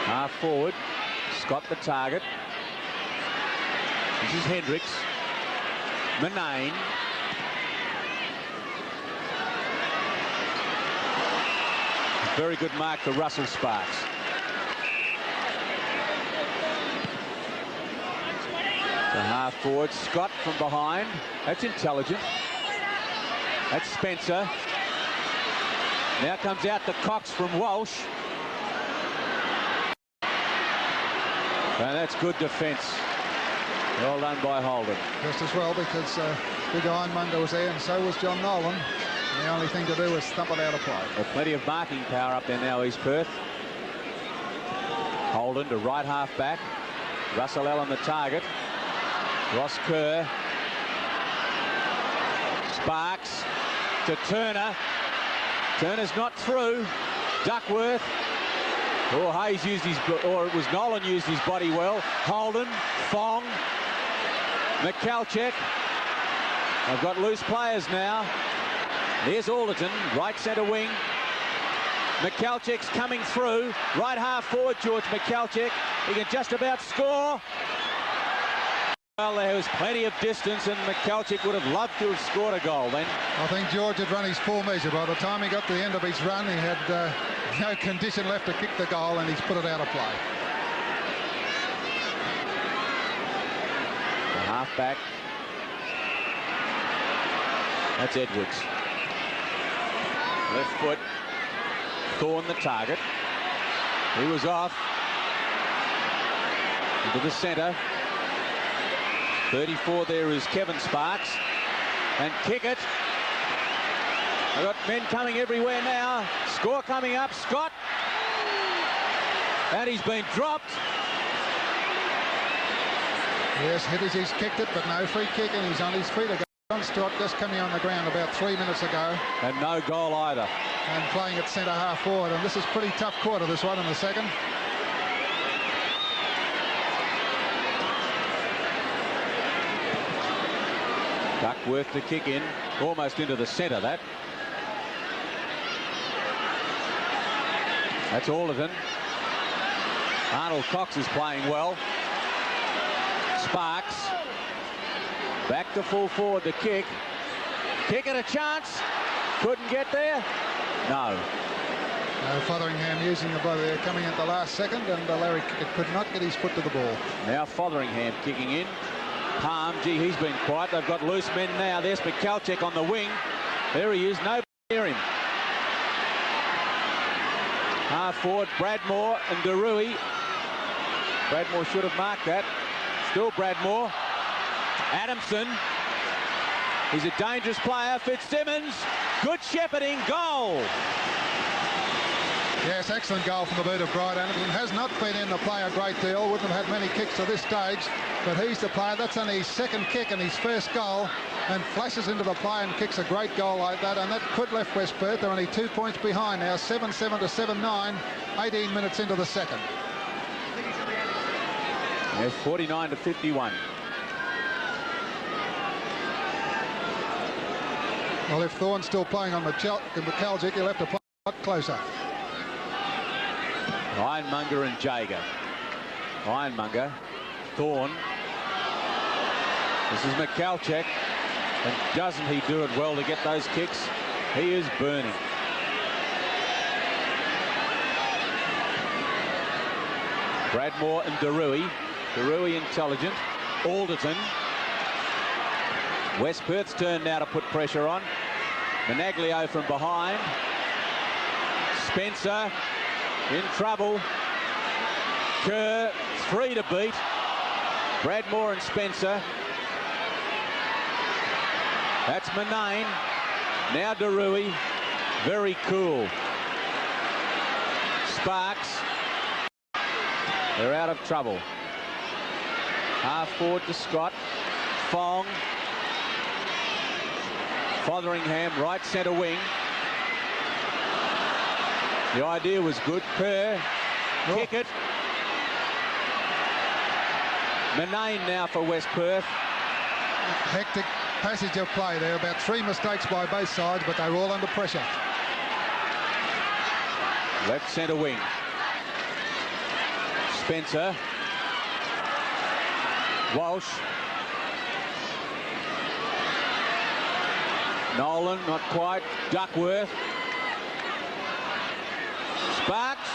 Half forward. Scott the target. This is Hendricks. Manane. Very good mark for Russell Sparks. The half forward. Scott from behind. That's intelligent. That's Spencer. Now comes out the Cox from Walsh. And that's good defence. Well done by Holden. Just as well, because big Ironmonger was there and so was John Nolan. The only thing to do was thump it out of play. Well, plenty of marking power up there now, East Perth. Holden to right half back. Russell Allen the target. Ross Kerr. Sparks to Turner. Turner's not through. Duckworth. Oh, Hayes used his, or it was Nolan used his body well. Holden, Fong, McCalchek. They've got loose players now. There's Alderton, right centre wing. McCalchek's coming through. Right half forward, George McCalchek. He can just about score. Well, there was plenty of distance, and McCalchek would have loved to have scored a goal then. I think George had run his full measure. By the time he got to the end of his run, he had no condition left to kick the goal, and he's put it out of play. The half back. That's Edwards. Left foot. Thorne the target. He was off. Into the centre. 34 there is Kevin Sparks. And kick it. They've got men coming everywhere now. Score coming up. Scott. And he's been dropped. Yes, Hidders kicked it, but no free kick, and he's on his feet again. John Stewart just coming on the ground about 3 minutes ago. And no goal either. And playing at centre half forward. And this is pretty tough quarter, this one in the second. Duckworth to kick in, almost into the centre, that. That's Alderton. Arnold Cox is playing well. Sparks. Back to full forward to kick. Kick at a chance. Couldn't get there. No. Fotheringham using the body there, coming at the last second, and Larry Kickett could not get his foot to the ball. Now Fotheringham kicking in. Palm, gee, he's been quiet. They've got loose men now. There's McCalchek on the wing. There he is. Nobody near him. Half forward, Bradmore and Derui. Bradmore should have marked that. Still Bradmore. Adamson. He's a dangerous player. Fitzsimmons. Good shepherding. Goal. Yes, excellent goal from the boot of Bright Anderson. Has not been in the play a great deal. Wouldn't have had many kicks to this stage. But he's the player. That's only his second kick and his first goal. And flashes into the play and kicks a great goal like that. And that could left West Perth. They're only 2 points behind now. 7-7 to 7-9. 18 minutes into the second. Yeah, 49 to 51. Well, if Thorne's still playing on McCalchek, he'll have to play a lot closer. Ironmonger and Jager. Ironmonger. Thorne. This is McCalchek. And doesn't he do it well to get those kicks? He is burning. Bradmore and Darui. Darui intelligent. Alderton. West Perth's turn now to put pressure on. Menaglio from behind. Spencer in trouble. Kerr, 3 to beat. Bradmore and Spencer. That's Manane. Now Darui. Very cool. Sparks. They're out of trouble. Half forward to Scott. Fong. Fotheringham, right centre wing. The idea was good. Kerr, kick it. Manane now for West Perth. Hectic passage of play there. About 3 mistakes by both sides, but they were all under pressure. Left centre wing. Spencer. Walsh. Nolan, not quite. Duckworth. Sparks,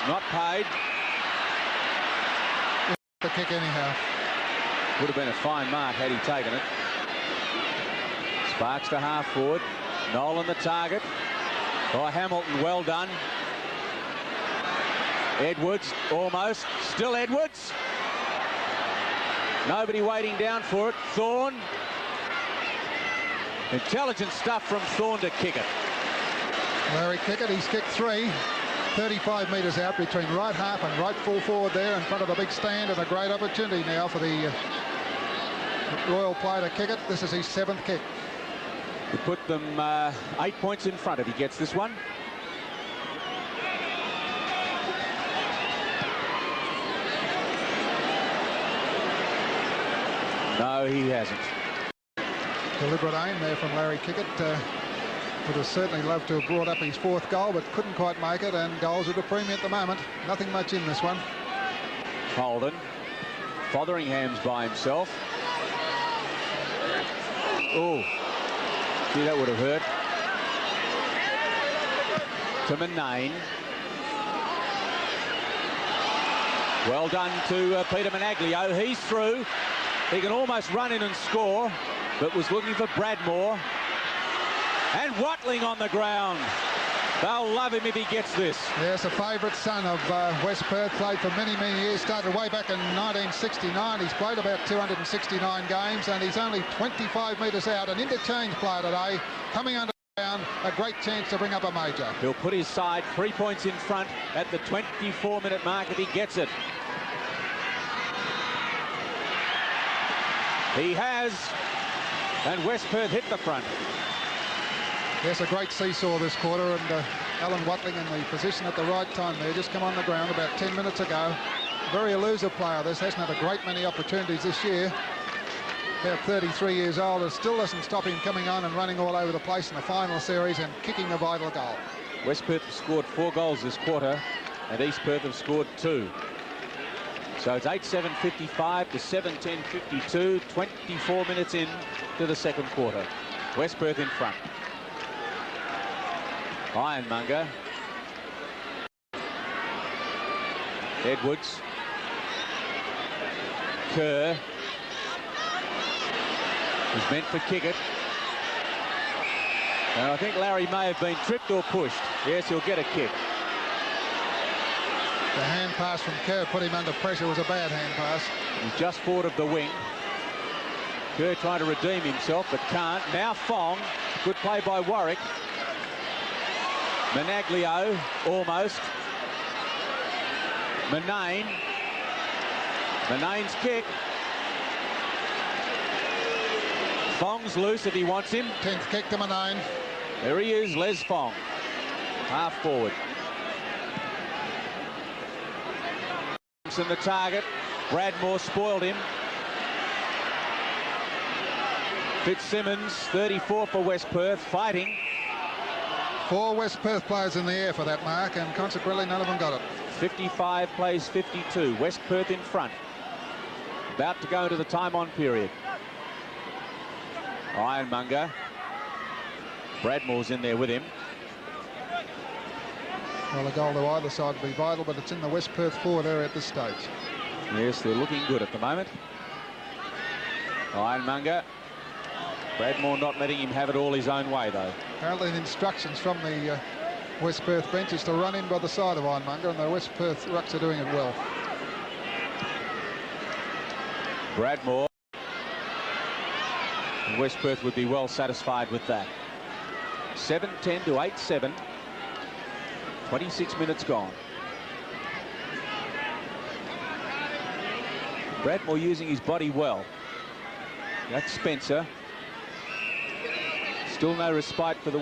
not paid. The kick anyhow. Would have been a fine mark had he taken it. Sparks to half forward. Nolan the target. By Hamilton, well done. Edwards, almost. Still Edwards. Nobody waiting down for it. Thorne. Intelligent stuff from Thorne to kick it. Larry Kickett, he's kicked 3. 35 metres out between right half and right full forward there in front of the big stand, and a great opportunity now for the Royal player to kick it. This is his 7th kick. To put them 8 points in front if he gets this one. No, he hasn't. Deliberate aim there from Larry Kickett. Would have certainly loved to have brought up his 4th goal, but couldn't quite make it, and goals at a premium at the moment. Nothing much in this one. Holden. Fotheringham's by himself. Oh, gee, that would have hurt. To Manane. Well done to Peter Menaglio. He's through. He can almost run in and score, but was looking for Bradmore. And Watling on the ground. They'll love him if he gets this. Yes, a favourite son of West Perth. Played for many, many years. Started way back in 1969. He's played about 269 games, and he's only 25 metres out. An interchange player today. Coming under the ground. A great chance to bring up a major. He'll put his side 3 points in front at the 24-minute mark if he gets it. He has. And West Perth hit the front. Yes, a great seesaw this quarter, and Alan Watling in the position at the right time there. Just come on the ground about 10 minutes ago. Very elusive player. This hasn't had a great many opportunities this year. About 33 years old. It still doesn't stop him coming on and running all over the place in the final series and kicking a vital goal. West Perth have scored 4 goals this quarter, and East Perth have scored 2. So it's 8-7-55 to 7-10-52. 24 minutes in to the second quarter. West Perth in front. Ironmonger. Edwards. Kerr. Was meant for Kickett. And I think Larry may have been tripped or pushed. Yes, he'll get a kick. The hand pass from Kerr put him under pressure. Was a bad hand pass. He's just forward of the wing. Kerr trying to redeem himself, but can't. Now Fong. Good play by Warwick. Menaglio, almost. Manane. Manane's kick. Fong's loose if he wants him. 10th kick to Manane. There he is, Les Fong. Half forward. The target. Bradmore spoiled him. Fitzsimmons, 34 for West Perth, fighting. 4 West Perth players in the air for that mark, and consequently none of them got it. 55 plays 52. West Perth in front. About to go into the time on period. Ironmonger. Bradmore's in there with him. Well, a goal to either side would be vital, but it's in the West Perth forward area at this stage. Yes, they're looking good at the moment. Ironmonger. Bradmore not letting him have it all his own way, though. Apparently the instructions from the West Perth bench is to run in by the side of Ironmonger, and the West Perth rucks are doing it well. Bradmore. And West Perth would be well satisfied with that. 7-10 to 8-7. 26 minutes gone. Bradmore using his body well. That's Spencer. Still no respite for the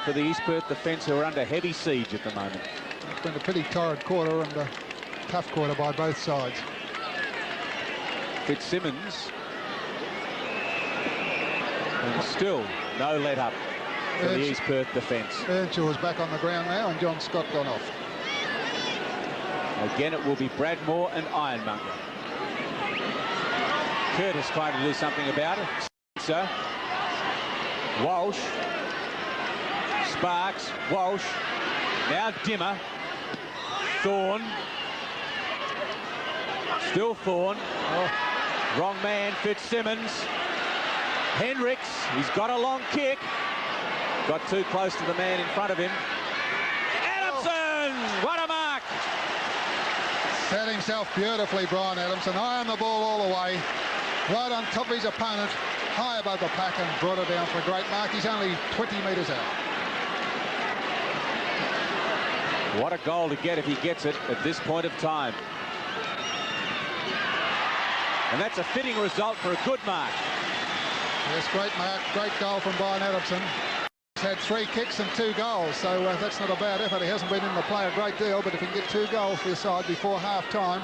for the East Perth defence, who are under heavy siege at the moment. It's been a pretty torrid quarter and a tough quarter by both sides. Fitzsimmons. And still no let up for the East Perth defence. Earnshaw's back on the ground now, and John Scott gone off. Again, it will be Bradmore and Ironmonger. Curtis trying to do something about it. Spencer. Walsh. Sparks. Walsh. Now Dimmer. Thorne. Still Thorne. Oh. Wrong man, Fitzsimmons. Hendricks. He's got a long kick. Got too close to the man in front of him. Adamson! What a mark! Set himself beautifully, Brian Adamson. Ironed the ball all the way. Right on top of his opponent. High above the pack, and brought it down for a great mark. He's only 20 metres out. What a goal to get if he gets it at this point of time. And that's a fitting result for a good mark. Yes, great mark. Great goal from Brian Adamson. He's had 3 kicks and 2 goals, so that's not a bad effort. He hasn't been in the play a great deal, but if he can get 2 goals for your side before half-time,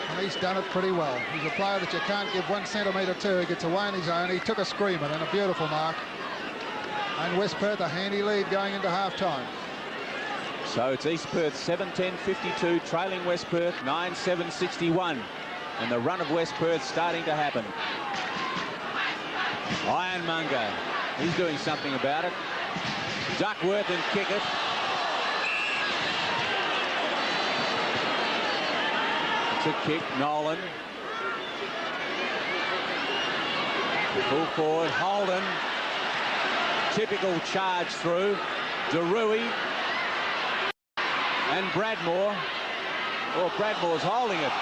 and he's done it pretty well. He's a player that you can't give 1 centimetre to. He gets away on his own. He took a screamer and a beautiful mark. And West Perth a handy lead going into half-time. So it's East Perth 7-10-52, trailing West Perth 9-7-61. And the run of West Perth starting to happen. Ironmonger, he's doing something about it. Duckworth and Kickett. It's a kick, Nolan. Full forward, Holden. Typical charge through. DeRuy. And Bradmore. Oh, Bradmore's holding it.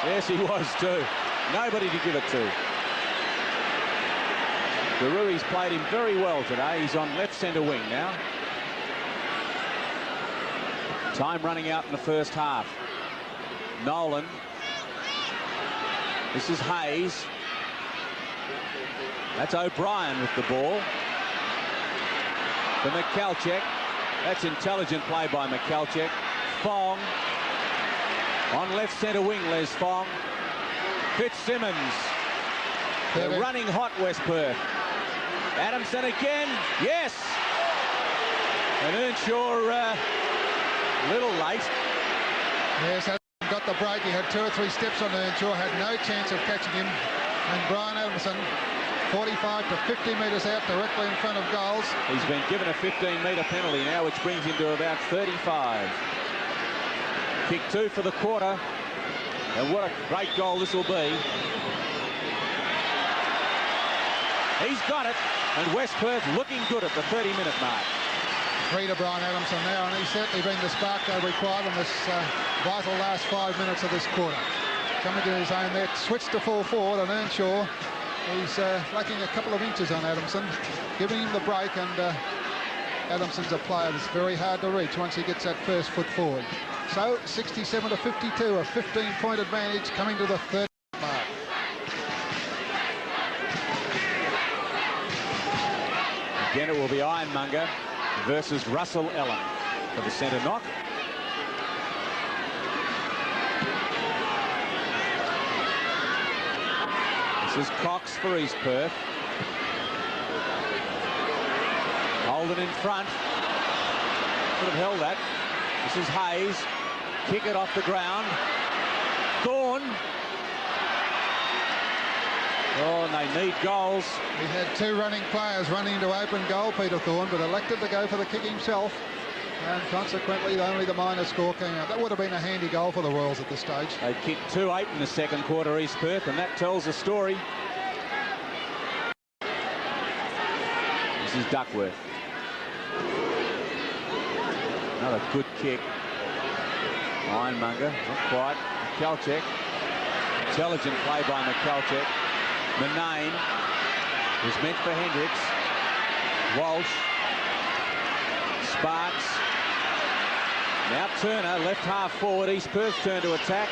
Yes, he was too. Nobody to give it to. DeRui's played him very well today. He's on left centre wing now. Time running out in the first half. Nolan. This is Hayes. That's O'Brien with the ball. For McKelchek. That's intelligent play by McKelchek. Fong. On left centre wing, Les Fong. Fitzsimmons. They're running hot, West Perth. Adamson again. Yes. And Earnshaw a little late. Yes, Adamson got the break. He had 2 or 3 steps on Earnshaw. Had no chance of catching him. And Brian Adamson, 45 to 50 metres out, directly in front of goals. He's been given a 15-metre penalty now, which brings him to about 35. Kick 2 for the quarter. And what a great goal this will be. He's got it. And West Perth looking good at the 30-minute mark. 3 to Brian Adamson now, and he's certainly been the spark they required in this vital last 5 minutes of this quarter. Coming to his own there, switched to full forward, and Earnshaw, he's lacking a couple of inches on Adamson, giving him the break, and Adamson's a player that's very hard to reach once he gets that first foot forward. So 67 to 52, a 15-point advantage coming to the 30 mark. Again, it will be Ironmonger versus Russell Ellen for the centre knock. This is Cox for East Perth. Holden in front. Could have held that. This is Hayes. Kick it off the ground. Thorne. Oh, and they need goals. He had two running players running into open goal, Peter Thorne, but elected to go for the kick himself. And consequently, only the minor score came out. That would have been a handy goal for the Royals at this stage. They kicked 2-8 in the second quarter, East Perth, and that tells the story. This is Duckworth. Another good kick. Ironmonger, not quite. McKelchek. Intelligent play by McKelchek. Manane was meant for Hendricks. Walsh. Sparks. Now Turner, left half forward. East Perth turn to attack.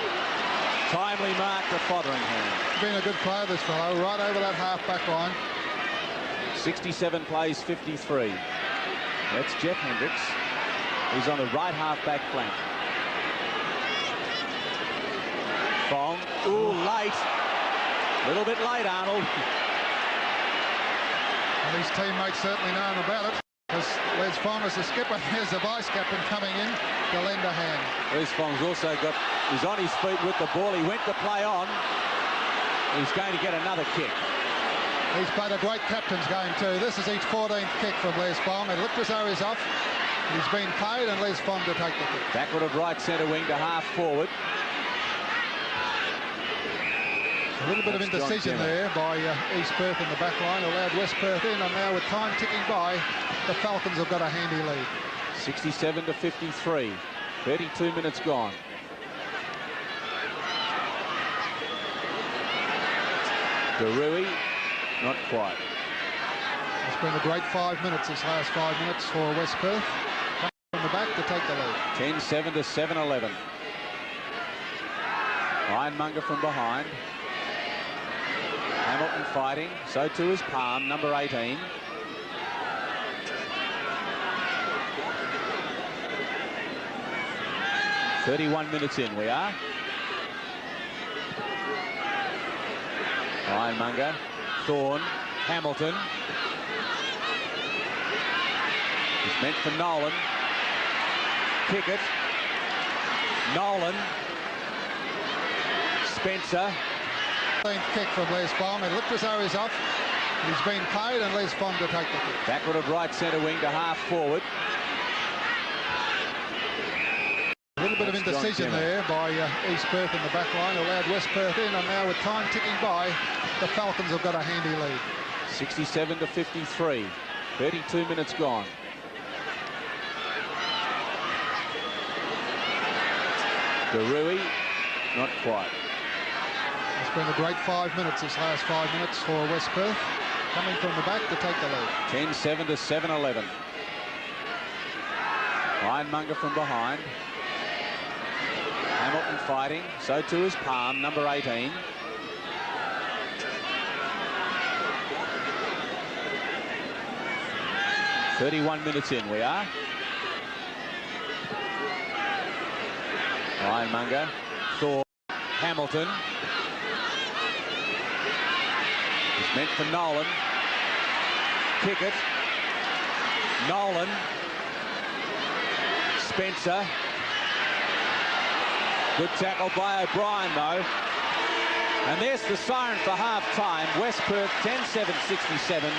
Timely mark to Fotheringham. Been a good player, this fellow, right over that half-back line. 67 plays 53. That's Jeff Hendricks. He's on the right half-back flank. Fong. Ooh, late. A little bit late, Arnold. And his teammates certainly known about it, because Les Fong is the skipper. There's the vice-captain coming in to lend a hand. Les Fong's also got... He's on his feet with the ball. He went to play on. He's going to get another kick. He's played a great captain's game too. This is his 14th kick from Les Fong. It looked as though he's off. He's been paid, and Les Fong to take the kick. Backward of right centre wing to half forward. A little bit of indecision there by East Perth in the back line, allowed West Perth in, and now with time ticking by, the Falcons have got a handy lead. 67 to 53. 32 minutes gone. Garui, not quite. It's been a great 5 minutes, this last 5 minutes for West Perth. Coming from the back to take the lead. 10-7 to 7-11. Ironmonger from behind. Hamilton fighting, so too is Palm, number 18. "31 minutes in, we are. Ironmonger, Thorne, Hamilton. It's meant for Nolan. Pickett. Nolan. Spencer. Kick from Les Fong. It looked as though he's off. He's been paid, and Les Fong to take the kick. Backward of right centre wing to half forward. A little bit of indecision there by East Perth in the back line, allowed West Perth in, and now with time ticking by, the Falcons have got a handy lead. 67 to 53. 32 minutes gone. Garui, not quite. It's been a great 5 minutes, this last 5 minutes for West Perth, coming from the back to take the lead. 10-7 to 7-11. Ironmonger from behind. Hamilton fighting, so too is Palm, number 18. "31 minutes in, we are. Ironmonger, Thor, Hamilton. It's meant for Nolan. Pickett. Nolan. Spencer. Good tackle by O'Brien, though. And there's the siren for half-time. West Perth 10-7-67.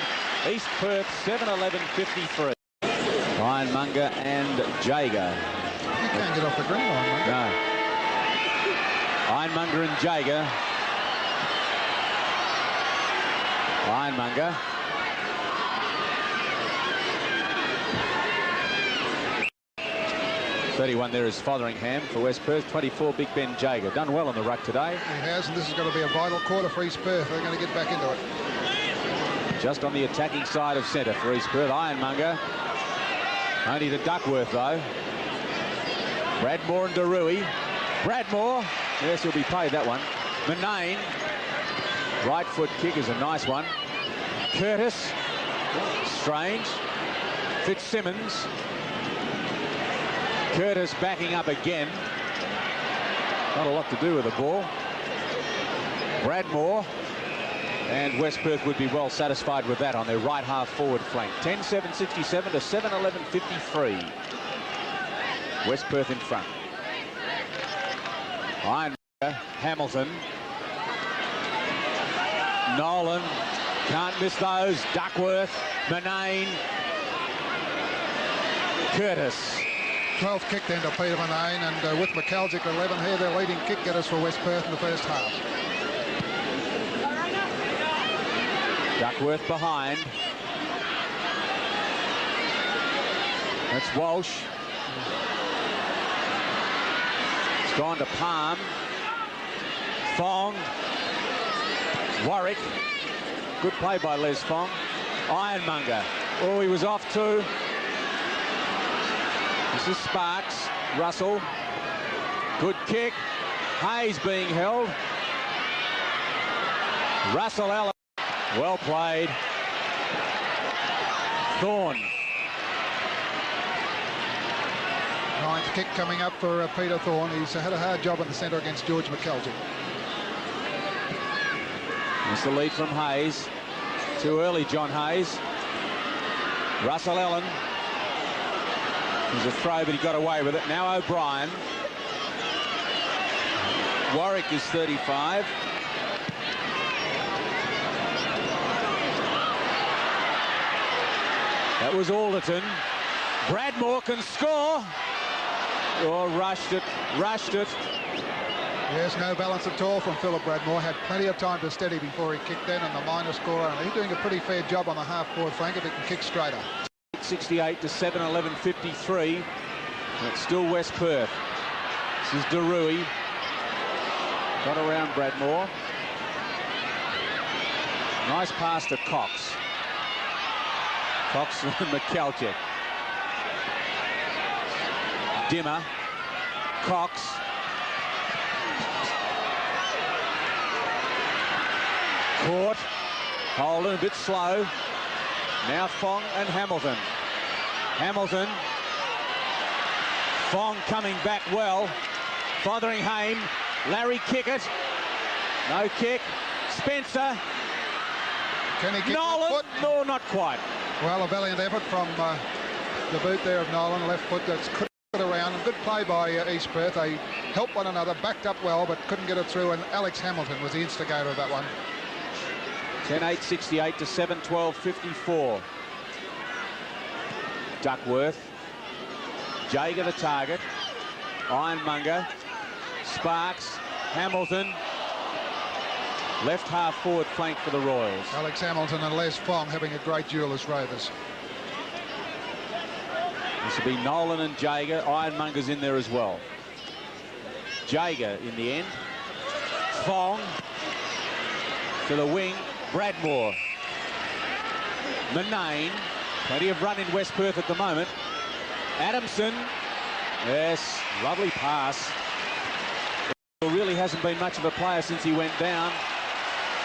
East Perth 7-11-53. Ironmonger and Jager. You can't get off the green line, mate. No. Ironmonger and Jager. Ironmonger. "31 there is Fotheringham for West Perth. 24 Big Ben Jager. Done well on the ruck today. He has, and this is going to be a vital quarter for East Perth. They're going to get back into it. Just on the attacking side of centre for East Perth. Ironmonger. Only to Duckworth, though. Bradmore and Darui. Bradmore. Yes, he'll be paid that one. Manane. Right foot kick is a nice one. Curtis. Strange. Fitzsimmons. Curtis backing up again. Not a lot to do with the ball. Bradmore. And West Perth would be well satisfied with that on their right half forward flank. 10-7-67 to 7-11-53. West Perth in front. Ironmonger, Hamilton. Nolan can't miss those. Duckworth, Manane, Curtis. 12th kick then to Peter Manane, and with McKeljic 11 here, they're leading kick getters for West Perth in the first half. Duckworth behind. That's Walsh. It's gone to Palm. Fong. Warwick. Good play by Les Fong. Ironmonger. Oh, he was off too. This is Sparks. Russell. Good kick. Hayes being held. Russell Allen. Well played. Thorne. 9th kick coming up for Peter Thorne. He's had a hard job in the centre against George McKeljic. That's the lead from Hayes. Too early, John Hayes. Russell Allen. It was a throw, but he got away with it. Now O'Brien. Warwick is 35. That was Alderton. Bradmore can score. Oh, rushed it. Yes, no balance at all from Philip Bradmore. Had plenty of time to steady before he kicked in, and the minor score only. He's doing a pretty fair job on the half-forward flank if he can kick straighter. 68 to 7, 11:53. It's still West Perth. This is Derui. Got around Bradmore. Nice pass to Cox. Cox and McKeljic. Dimmer. Cox. Caught. Holden a bit slow. Now Fong and Hamilton. Hamilton. Fong coming back well. Fotheringham. Larry Kickett. No kick. Spencer. Can he kick Nolan. foot? No, not quite. Well, a valiant effort from the boot there of Nolan. Left foot that's couldn't get around. And good play by East Perth. They helped one another, backed up well, but couldn't get it through. And Alex Hamilton was the instigator of that one. 10-8, 68 to 7, 12-54. Duckworth. Jager the target. Ironmonger. Sparks. Hamilton. Left half forward flank for the Royals. Alex Hamilton and Les Fong having a great duel as Rovers. This will be Nolan and Jager. Ironmonger's in there as well. Jager in the end. Fong to the wing. Bradmore. Manane. Plenty of run in West Perth at the moment. Adamson. Yes, lovely pass. Really hasn't been much of a player since he went down.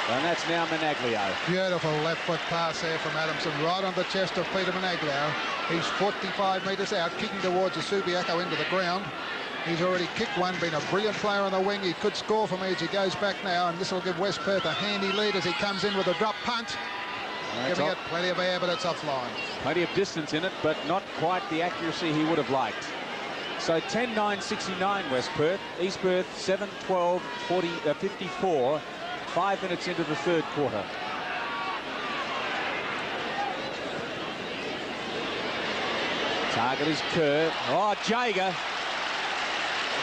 And that's now Managlio. Beautiful left foot pass there from Adamson, right on the chest of Peter Managlio. He's 45 metres out, kicking towards the Subiaco into the ground. He's already kicked one, been a brilliant player on the wing. He could score from edge. He goes back now, and this will give West Perth a handy lead as he comes in with a drop punt. Giving it plenty of air, but it's offline. Plenty of distance in it, but not quite the accuracy he would have liked. So 10-9, 69 West Perth. East Perth 7-12, 54. 5 minutes into the third quarter. Target is Kerr. Oh, Jager.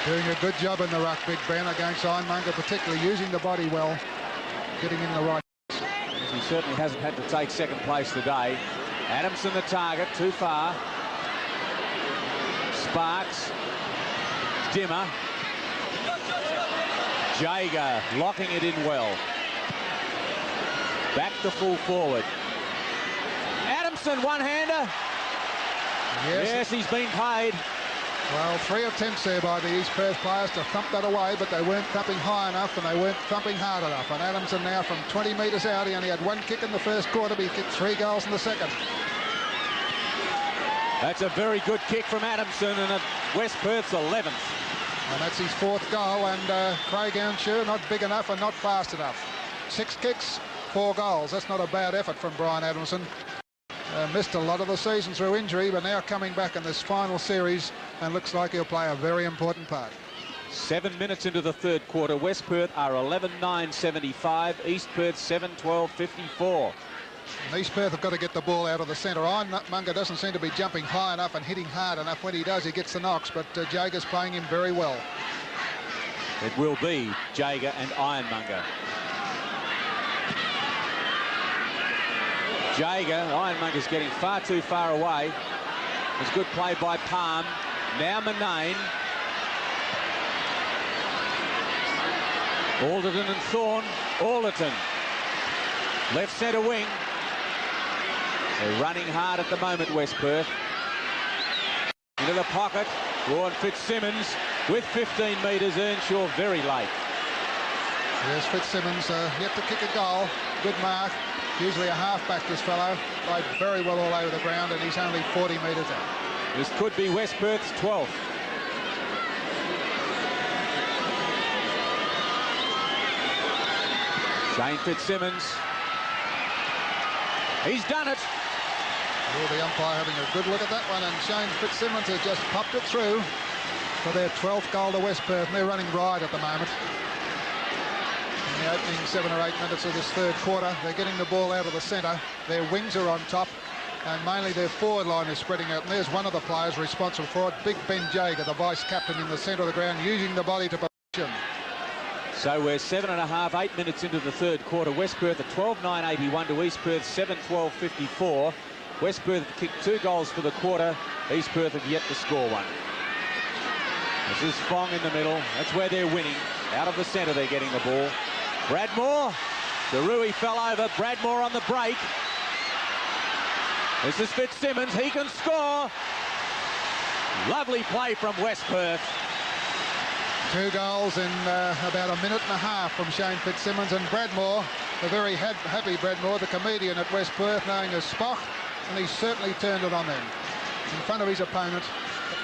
Doing a good job in the ruck, Big Ben, against Ironmonger, particularly using the body well, getting in the right. He certainly hasn't had to take second place today. Adamson the target, too far. Sparks. Dimmer. Jager locking it in well. Back to full forward. Adamson, one-hander. Yes, he's been paid. Well, 3 attempts there by the East Perth players to thump that away, but they weren't thumping high enough and they weren't thumping hard enough. And Adamson now from 20 metres out, he only had 1 kick in the first quarter, but he kicked 3 goals in the second. That's a very good kick from Adamson, and at West Perth's 11th. And that's his 4th goal, and Craig Earnshaw not big enough and not fast enough. 6 kicks, 4 goals. That's not a bad effort from Brian Adamson. Missed a lot of the season through injury, but now coming back in this final series, and looks like he'll play a very important part. 7 minutes into the third quarter. West Perth are 11-9-75. East Perth 7-12-54. And East Perth have got to get the ball out of the centre. Ironmonger doesn't seem to be jumping high enough and hitting hard enough. When he does, he gets the knocks, but Jager's playing him very well. It will be Jager and Ironmonger. Jager, Ironmonger's getting far too far away. It's good play by Palm. Now Manane. Alderton and Thorne. Alderton. Left centre wing. They're running hard at the moment, West Perth. Into the pocket. Warren Fitzsimmons with 15 metres. Earnshaw very late. Yes, Fitzsimmons yet to kick a goal. Good mark. Usually a half-back, this fellow. Played very well all over the ground, and he's only 40 metres out. This could be West Perth's 12th. Shane Fitzsimmons. He's done it. Well, the umpire having a good look at that one, and Shane Fitzsimmons has just popped it through for their 12th goal to West Perth. And they're running right at the moment. In the opening 7 or 8 minutes of this third quarter, they're getting the ball out of the centre. Their wings are on top, and mainly their forward line is spreading out. And there's one of the players responsible for it, Big Ben Jager, the vice-captain in the centre of the ground, using the body to position. So we're 7.5, 8 minutes into the third quarter. West Perth at 12-9-81 to East Perth 7-12-54. West Perth have kicked 2 goals for the quarter. East Perth have yet to score one. This is Fong in the middle. That's where they're winning. Out of the centre they're getting the ball. Bradmore. Darui fell over. Bradmore on the break. This is Fitzsimmons. He can score. Lovely play from West Perth. 2 goals in about a minute and a half from Shane Fitzsimmons, and Bradmore, the very happy Bradmore, the comedian at West Perth, knowing his spot, and he's certainly turned it on them. In front of his opponent,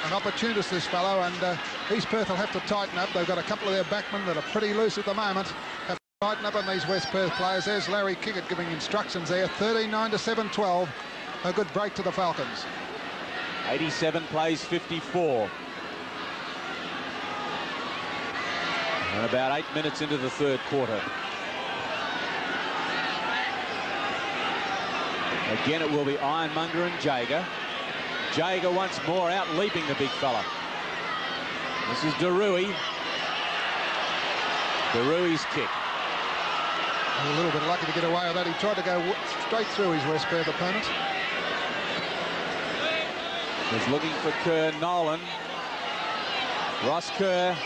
an opportunist, this fellow, and East Perth will have to tighten up. They've got a couple of their backmen that are pretty loose at the moment. Have to tighten up on these West Perth players. There's Larry Kickett giving instructions there. 13-9 to 7-12. A good break to the Falcons. 87 plays 54. And about 8 minutes into the third quarter. Again, it will be Ironmonger and Jager. Jager once more out leaping the big fella. This is Darui. Darui's kick. A little bit lucky to get away with that. He tried to go straight through his West Perth opponent. He's looking for Kerr. Nolan. Ross Kerr.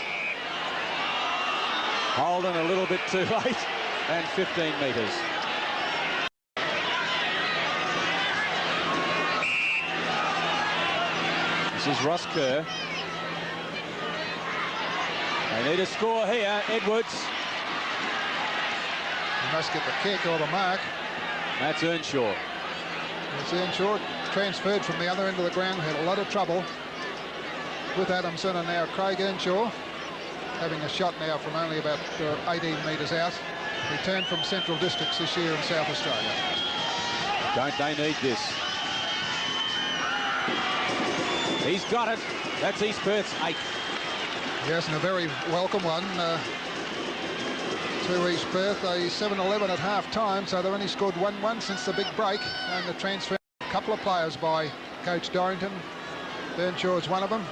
Holden a little bit too late, and 15 metres. This is Ross Kerr. They need a score here. Edwards. He must get the kick or the mark. That's Earnshaw. It's Earnshaw, transferred from the other end of the ground, had a lot of trouble with Adamson, and now Craig Earnshaw having a shot now from only about 18 metres out. Returned from Central Districts this year in South Australia. Don't they need this? He's got it. That's East Perth's 8th. Yes, and a very welcome one to East Perth. A 7-11 at half-time, so they've only scored 1-1 since the big break, and the transfer a couple of players by Coach Dorrington. Earnshaw is one of them.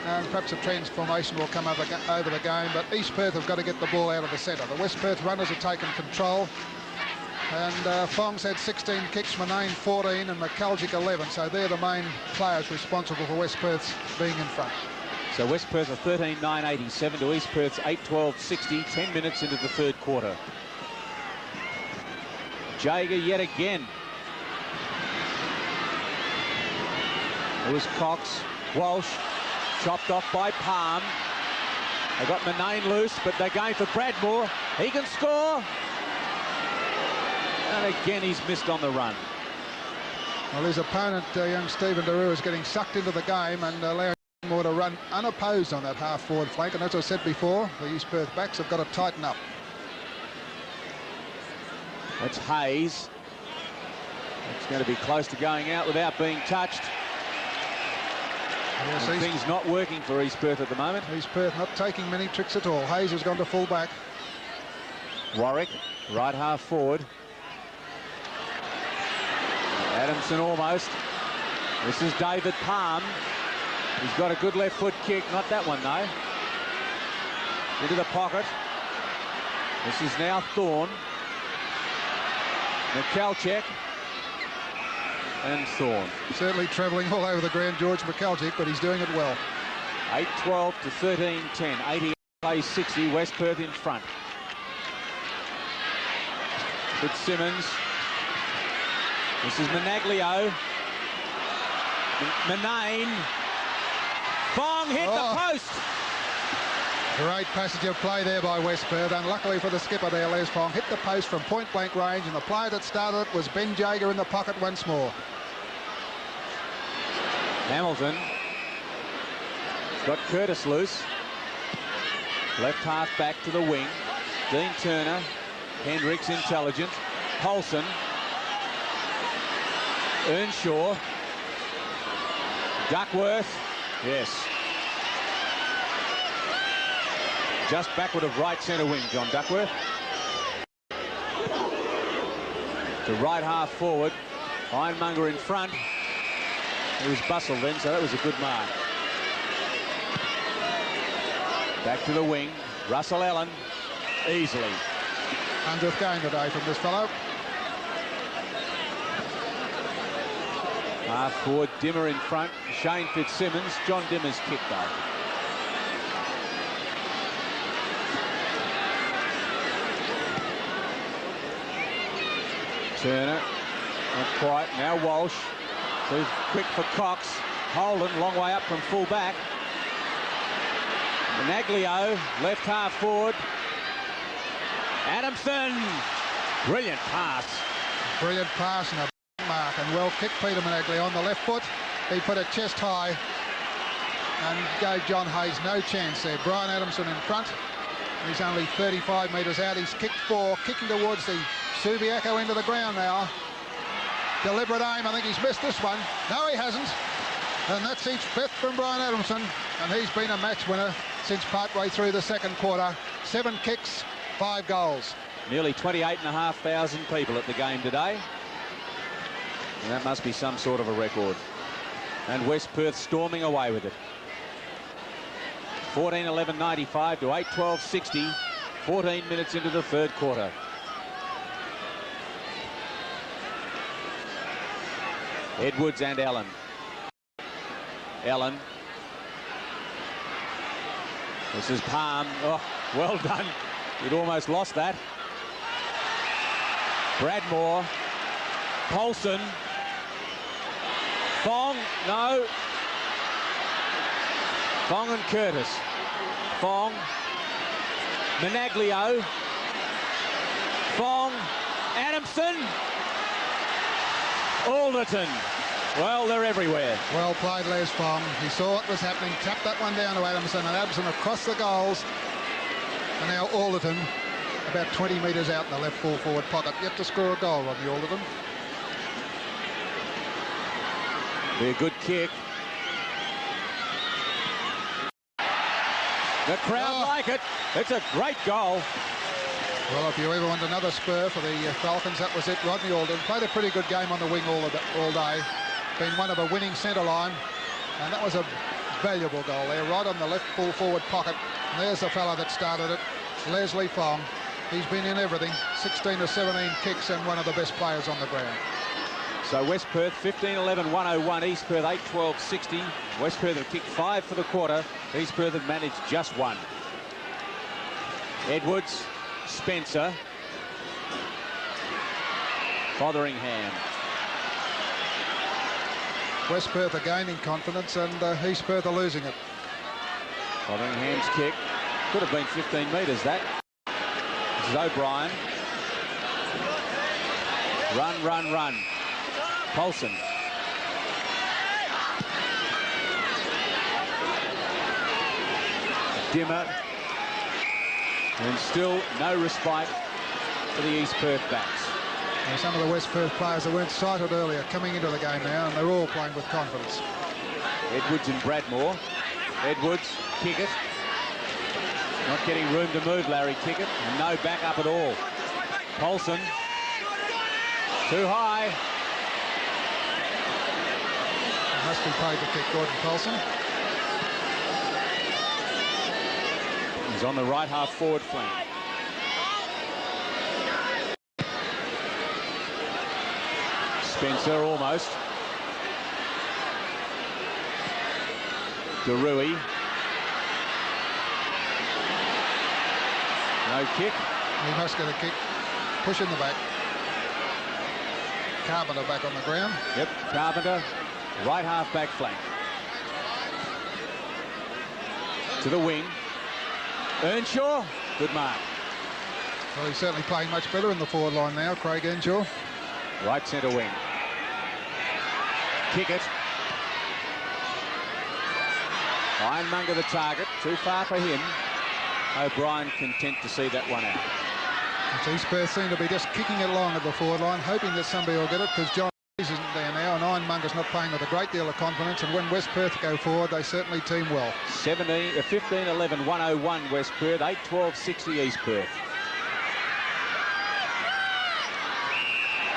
And perhaps a transformation will come over the game, but East Perth have got to get the ball out of the centre. The West Perth runners have taken control, and Fong's had 16 kicks, Manane 14, and McCulloch 11, so they're the main players responsible for West Perth's being in front. So West Perth are 13-9-87 to East Perth's 8-12-60, 10 minutes into the third quarter. Jager yet again. It was Cox, Walsh. Chopped off by Palm. They got Manane loose, but they're going for Bradmore. He can score. And again, he's missed on the run. Well, his opponent, young Stephen Daru, is getting sucked into the game and allowing more to run unopposed on that half-forward flank. And as I said before, the East Perth backs have got to tighten up. That's Hayes. It's going to be close to going out without being touched. Yes, things not working for East Perth at the moment. East Perth not taking many tricks at all. Hayes has gone to full back. Warwick, right half forward. Adamson almost. This is David Palm. He's got a good left foot kick. Not that one, though. Into the pocket. This is now Thorne. McKelchek. And Thorne. Certainly travelling all over the ground, George McKelchek, but he's doing it well. 8-12 to 13-10. 80 plays 60. West Perth in front. Fitzsimmons. This is Managlio. Manane. Fong hit the post. Great passage of play there by West Perth. Unluckily for the skipper there, Les Fong hit the post from point-blank range, and the player that started it was Ben Jager in the pocket once more. Hamilton. Got Curtis loose. Left half back to the wing. Dean Turner. Hendricks intelligent. Paulson. Earnshaw. Duckworth. Yes. Just backward of right centre wing, John Duckworth. To right half forward. Ironmonger in front. He was bustled then, so that was a good mark. Back to the wing. Russell Allen. Easily. 100th game today from this fellow. Half forward, Dimmer in front. Shane Fitzsimmons. John Dimmer's kick though. Turner. Not quite. Now Walsh. Too quick for Cox. Holden, long way up from full back. Managlio, left half forward. Adamson. Brilliant pass. Brilliant pass and a mark, and well kicked Peter Managlio on the left foot. He put it chest high and gave John Hayes no chance there. Brian Adamson in front. He's only 35 metres out. He's kicked 4, kicking towards the Subiaco into the ground now. Deliberate aim. I think he's missed this one. No, he hasn't. And that's each fifth from Brian Adamson. And he's been a match winner since partway through the second quarter. 7 kicks, 5 goals. Nearly 28,500 people at the game today. And that must be some sort of a record. And West Perth storming away with it. 14-11-95 to 8-12-60. 14 minutes into the third quarter. Edwards and Allen. Allen. This is Palm. Oh, well done. He'd almost lost that. Bradmore. Paulson. Fong. No. Fong and Curtis. Fong. Managlio. Fong. Adamson. Alderton. Well, they're everywhere. Well played, Les Fong. He saw what was happening, tapped that one down to Adamson, and Adamson across the goals. And now Alderton, about 20 metres out in the left full forward pocket, yet to score a goal on the Alderton. Be a good kick. The crowd like it. It's a great goal. Well, if you ever want another spur for the Falcons, that was it. Rodney Alden played a pretty good game on the wing all day. Been one of a winning centre line, and that was a valuable goal there, right on the left full forward pocket. And there's the fella that started it, Leslie Fong. He's been in everything. 16 to 17 kicks and one of the best players on the ground. So West Perth 15-11-101, East Perth 8-12-60. West Perth have kicked 5 for the quarter. East Perth have managed just 1. Edwards, Spencer, Fotheringham. West Perth are gaining confidence, and East Perth are losing it. Fotheringham's kick could have been 15 metres, that. This is O'Brien. Run, run, run. Paulson. Dimmer. And still no respite for the East Perth backs. And some of the West Perth players that weren't sighted earlier coming into the game now, and they're all playing with confidence. Edwards and Bradmore. Edwards, kick it. Not getting room to move, Larry Kickett. And no backup at all. Paulson. Too high. Must be paid to kick Gordon Paulson. He's on the right half forward flank. Spencer almost. Garui. No kick. He must get a kick. Push in the back. Carpenter back on the ground. Yep, Carpenter, right half back flank. To the wing. Earnshaw, good mark. Well, he's certainly playing much better in the forward line now, Craig Earnshaw. Right centre wing. Kick it. Ironmonger the target, too far for him. O'Brien content to see that one out. East Perth seem to be just kicking it along at the forward line, hoping that somebody will get it, because John isn't there now, and Ironmonger's not playing with a great deal of confidence, and when West Perth go forward, they certainly team well. 15-11, 101 West Perth, 8-12, 60 East Perth.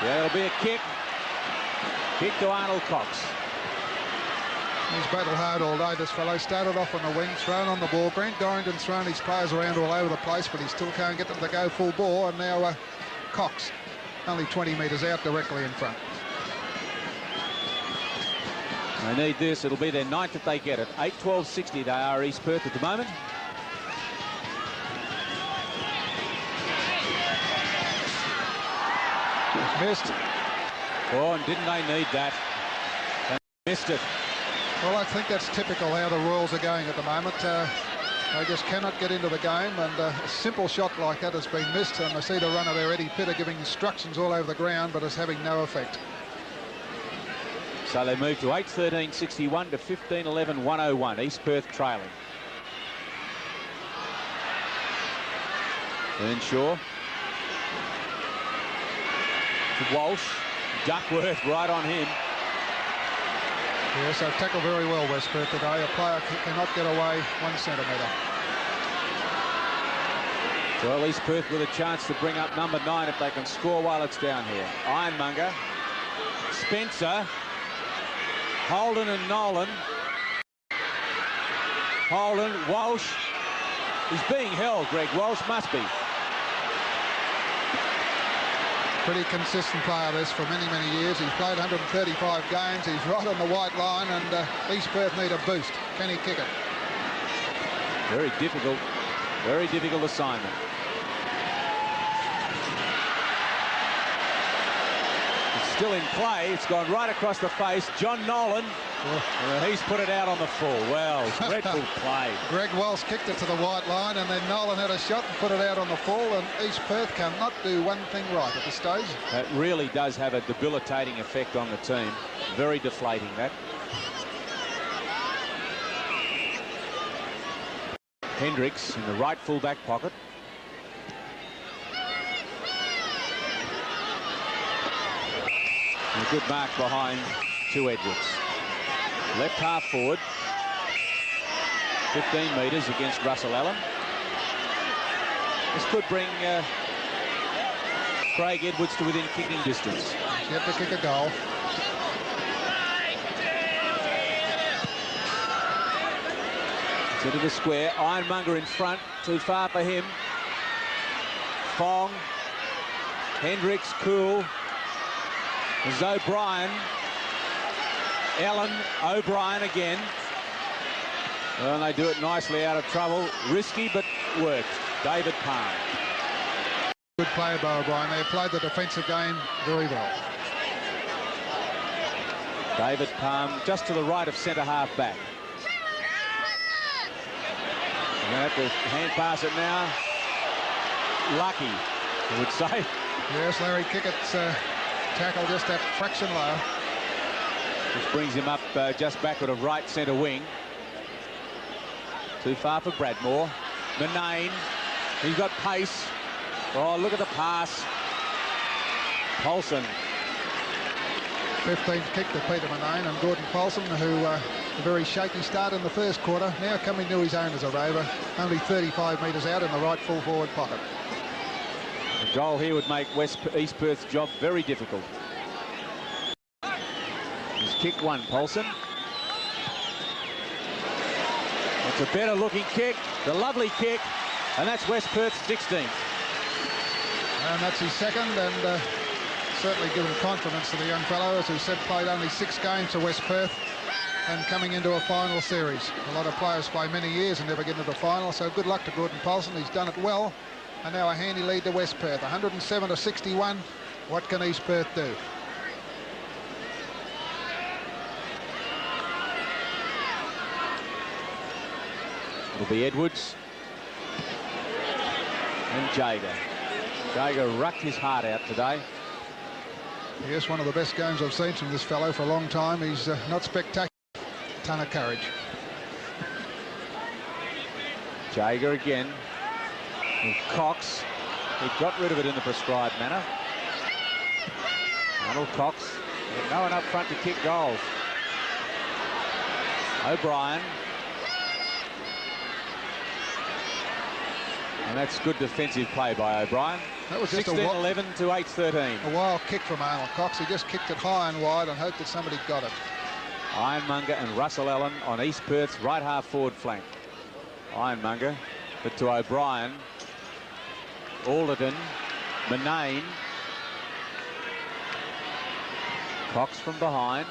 Yeah, it'll be a kick. Kick to Arnold Cox. He's battled hard all day, this fellow. Started off on the wing, thrown on the ball. Grant Dorrington's thrown his players around all over the place, but he still can't get them to go full bore. And now Cox, only 20 metres out, directly in front. They need this. It'll be their ninth if they get it. 8-12, 60 they are East Perth at the moment. Missed. Oh, and didn't they need that? They missed it. Well, I think that's typical how the Royals are going at the moment. They just cannot get into the game, and a simple shot like that has been missed, and I see the runner there, Eddie Pitter, giving instructions all over the ground, but it's having no effect. So they move to 8-13, 61 to 15-11, 101. East Perth trailing. Earnshaw. To Walsh. Duckworth right on him. Yes, they've tackled very well, West Perth today. A player cannot get away 1 centimetre. Well, East Perth with a chance to bring up number 9 if they can score while it's down here. Ironmonger, Spencer, Holden and Nolan. Holden, Walsh. He's being held, Greg Walsh must be. Pretty consistent player this for many, many years. He's played 135 games. He's right on the white line, and East Perth need a boost. Can he kick it? Very difficult assignment. It's still in play. It's gone right across the face. John Nolan. He's put it out on the full. Well, dreadful play. Greg Wells kicked it to the white line, and then Nolan had a shot and put it out on the full, and East Perth cannot do one thing right at this stage. That really does have a debilitating effect on the team. Very deflating, that. Hendricks in the right full-back pocket. And a good mark behind to Edwards. Left half forward. 15 metres against Russell Allen. This could bring Craig Edwards to within kicking distance. He's yet to kick a goal. It's into the square. Ironmonger in front. Too far for him. Fong. Hendricks, cool. There's O'Brien. Allen, O'Brien again. Well, and they do it nicely out of trouble. Risky, but worked. David Palm. Good player by O'Brien. They played the defensive game very well. David Palm just to the right of centre half back. They're going to have to hand pass it now. Lucky, I would say. Yes, Larry Kickett's tackle just that fraction low. Which brings him up just backward of right centre wing. Too far for Bradmore. Manane, he's got pace. Oh, look at the pass. Paulson. 15th kick to Peter Manane, and Gordon Paulson, who a very shaky start in the first quarter, now coming to his own as a rover, only 35 metres out in the right full forward pocket. A goal here would make East Perth's job very difficult. He's kicked one, Paulson. It's a better looking kick, the lovely kick, and that's West Perth's 16th. And that's his second, and certainly given confidence to the young fellow, as we said, played only 6 games for West Perth and coming into a final series. A lot of players play many years and never get into the final, so good luck to Gordon Paulson. He's done it well, and now a handy lead to West Perth, 107 to 61. What can East Perth do? It'll be Edwards and Jager. Jager rucked his heart out today. Yes, one of the best games I've seen from this fellow for a long time. He's not spectacular, a ton of courage. Jager again. And Cox, he got rid of it in the prescribed manner. Arnold Cox, no one up front to kick goals. O'Brien. And that's good defensive play by O'Brien. That was just 16-11 to 8-13. A wild kick from Arnold Cox. He just kicked it high and wide and hoped that somebody got it. Ironmonger and Russell Allen on East Perth's right half forward flank. Ironmonger, but to O'Brien, Alderton, Manane, Cox from behind,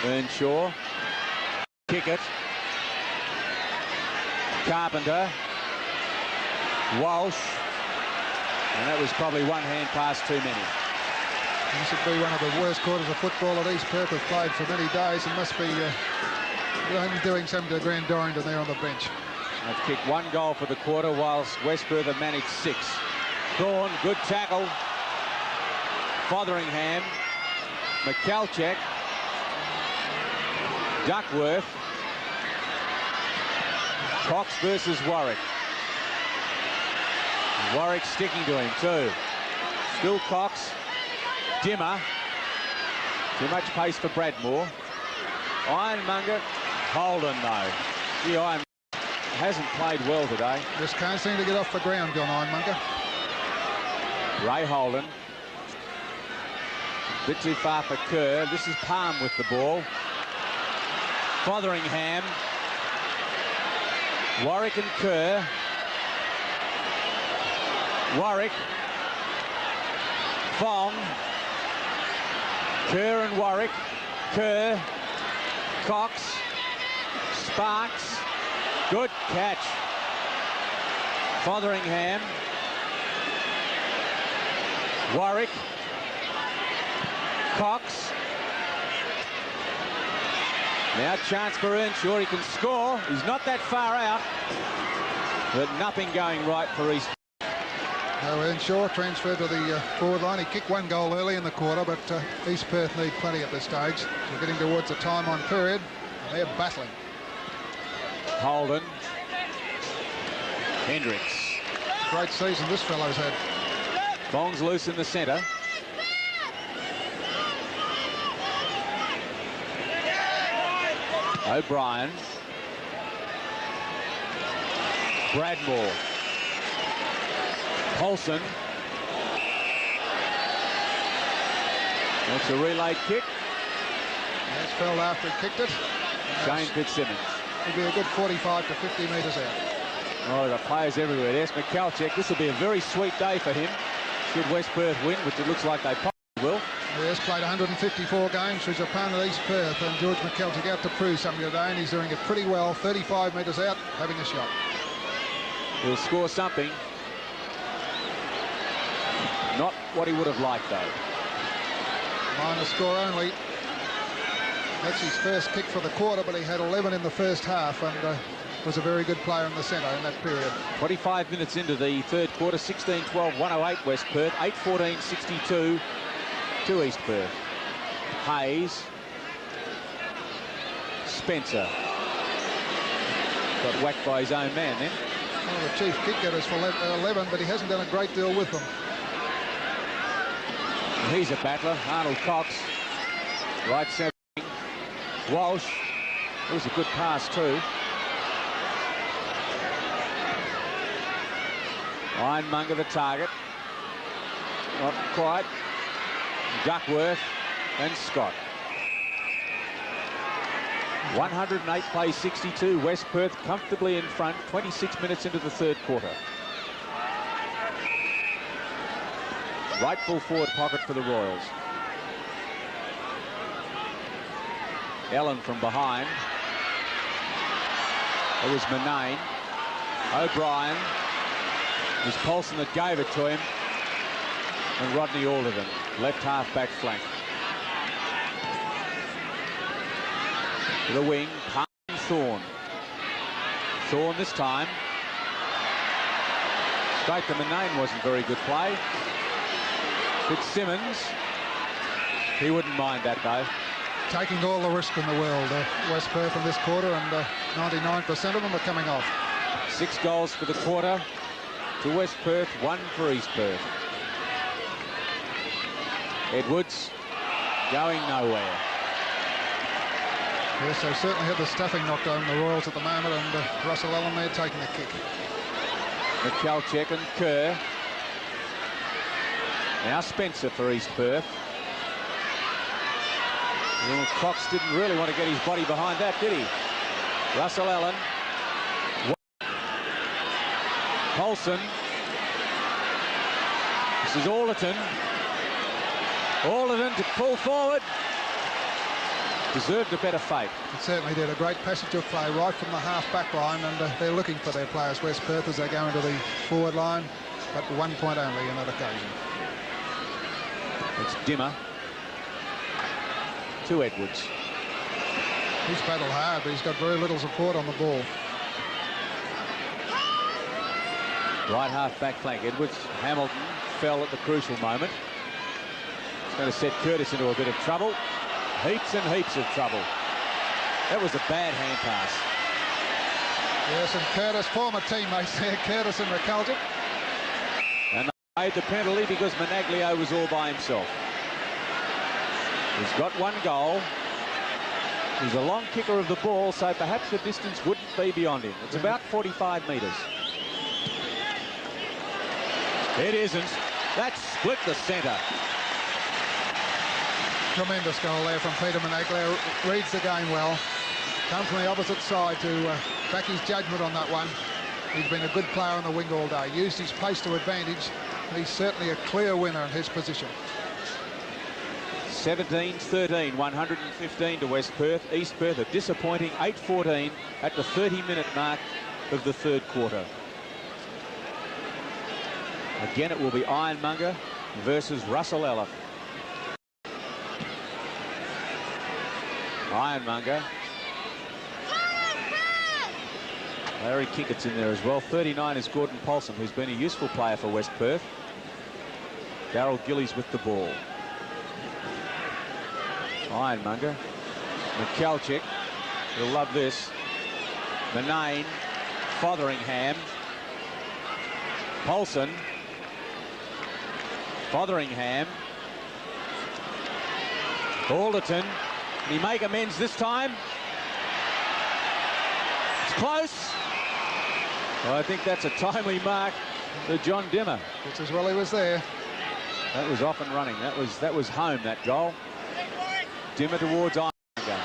Earnshaw, kick it, Carpenter, Walsh, and that was probably one hand pass too many. This would be one of the worst quarters of football that East Perth have played for many days, and must be doing something to Grant Dorrington there on the bench. They've kicked 1 goal for the quarter, whilst West Perth have managed 6. Thorne, good tackle. Fotheringham, McKelchek, Duckworth, Cox versus Warwick. Warwick sticking to him too. Still Cox. Dimmer. Too much pace for Bradmore. Ironmonger. Holden though. The Ironmonger hasn't played well today. Just can't seem to get off the ground, John Ironmonger. Ray Holden. A bit too far for Kerr. This is Palm with the ball. Fotheringham. Warwick and Kerr. Warwick. Fong. Kerr and Warwick. Kerr. Cox. Sparks. Good catch. Fotheringham. Warwick. Cox. Now chance for Earnshaw. He can score. He's not that far out. But nothing going right for East. Now Earnshaw transferred to the forward line. He kicked 1 goal early in the quarter, but East Perth need plenty at this stage. We're getting towards the time on period. They're battling. Holden. Hendricks. Great season this fellow's had. Fong's loose in the centre. O'Brien. Bradmore. Paulson. That's a relayed kick. That's fell after he kicked it. Shane Fitzsimmons. It'll be a good 45 to 50 metres out. Oh, the players everywhere. There's McKelchek. This will be a very sweet day for him. Should West Perth win, which it looks like they probably will. He has played 154 games for his opponent East Perth, and George McKelchek out to prove something today, and he's doing it pretty well. 35 metres out, having a shot. He'll score something. Not what he would have liked, though. Minor score only. That's his first kick for the quarter, but he had 11 in the first half, and was a very good player in the centre in that period. 25 minutes into the third quarter, 16-12, 108 West Perth, 8-14, 62 to East Perth. Hayes. Spencer. Got whacked by his own man then. Well, the chief kick getters for 11, but he hasn't done a great deal with them. He's a battler. Arnold Cox. Right centre. Walsh. It was a good pass too. Ironmonger the target. Not quite. Duckworth and Scott. 108 plays 62. West Perth comfortably in front. 26 minutes into the third quarter. Right full forward pocket for the Royals. Ellen from behind. It was Manane. O'Brien. It was Paulson that gave it to him. And Rodney Alderton, left half back flank. To the wing, Thorne. Thorne this time. Straight to Manane wasn't very good play. Fitzsimmons. He wouldn't mind that though. Taking all the risk in the world, West Perth in this quarter, and 99% of them are coming off. 6 goals for the quarter to West Perth, 1 for East Perth. Edwards going nowhere. Yes, they certainly had the stuffing knocked on the Royals at the moment, and Russell Allen there taking the kick. McKelchek and Kerr. Now Spencer for East Perth. Well, Cox didn't really want to get his body behind that, did he? Russell Allen. Paulson. This is Alderton. Alderton to pull forward. Deserved a better fate. It certainly did. A great passage of play right from the half-back line, and they're looking for their players, West Perth, as they go into the forward line, but 1 point only on that occasion. It's Dimmer to Edwards. He's battled hard, but he's got very little support on the ball. Right half back flank. Edwards. Hamilton fell at the crucial moment. It's going to set Curtis into a bit of trouble. Heaps and heaps of trouble. That was a bad hand pass. Yes, and Curtis, former teammates there, Curtis and McKelchek. And they made the penalty because Managlio was all by himself. He's got 1 goal. He's a long kicker of the ball, so perhaps the distance wouldn't be beyond him. It's about 45 metres. It isn't. That split the centre. Tremendous goal there from Peter Managlio. Reads the game well. Comes from the opposite side to back his judgment on that one. He's been a good player on the wing all day. Used his pace to advantage. He's certainly a clear winner in his position. 17-13, 115 to West Perth. East Perth a disappointing 8-14 at the 30-minute mark of the third quarter. Again, it will be Ironmonger versus Russell Allen. Ironmonger. Larry Kinkett's in there as well. 39 is Gordon Paulson, who's been a useful player for West Perth. Darryl Gillies with the ball. Ironmonger. McKelchek. He'll love this. Manane. Fotheringham. Paulson. Fotheringham. Alderton. Can he make amends this time? It's close. Well, I think that's a timely mark to John Dimmer. It's as well he was there. That was off and running. That was home, that goal. Dimmer towards Ironmonger.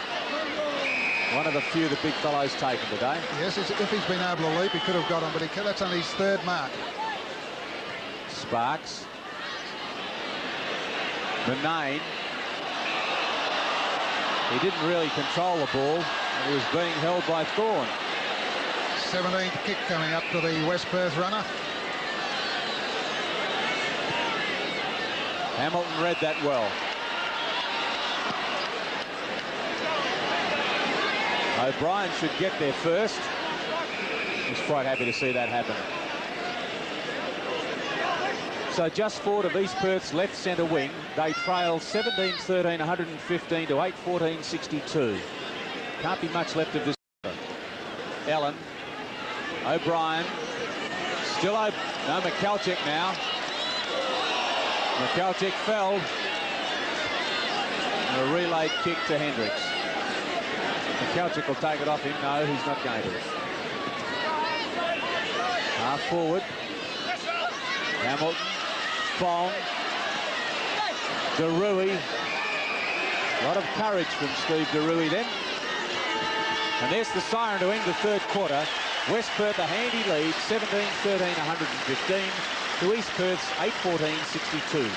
One of the few the big fellows taken today. Yes, if he's been able to leap, he could have got him, but that's only his 3rd mark. Sparks. Manane. He didn't really control the ball, and he was being held by Thorne. 17th kick coming up to the West Perth runner. Hamilton read that well. O'Brien should get there first. He's quite happy to see that happen. So just forward of East Perth's left centre wing, they trail 17-13, 115 to 8-14, 62. Can't be much left of this. Ellen. O'Brien. Still no, McKelchek now. McCalchick fell. A relayed kick to Hendricks. McCalchick will take it off him. No, he's not going to. Half forward. Hamilton. Fong. DeRuy. A lot of courage from Steve DeRuy then. And there's the siren to end the third quarter. West Perth a handy lead, 17-13, 115 to East Perth's 8-14, 62.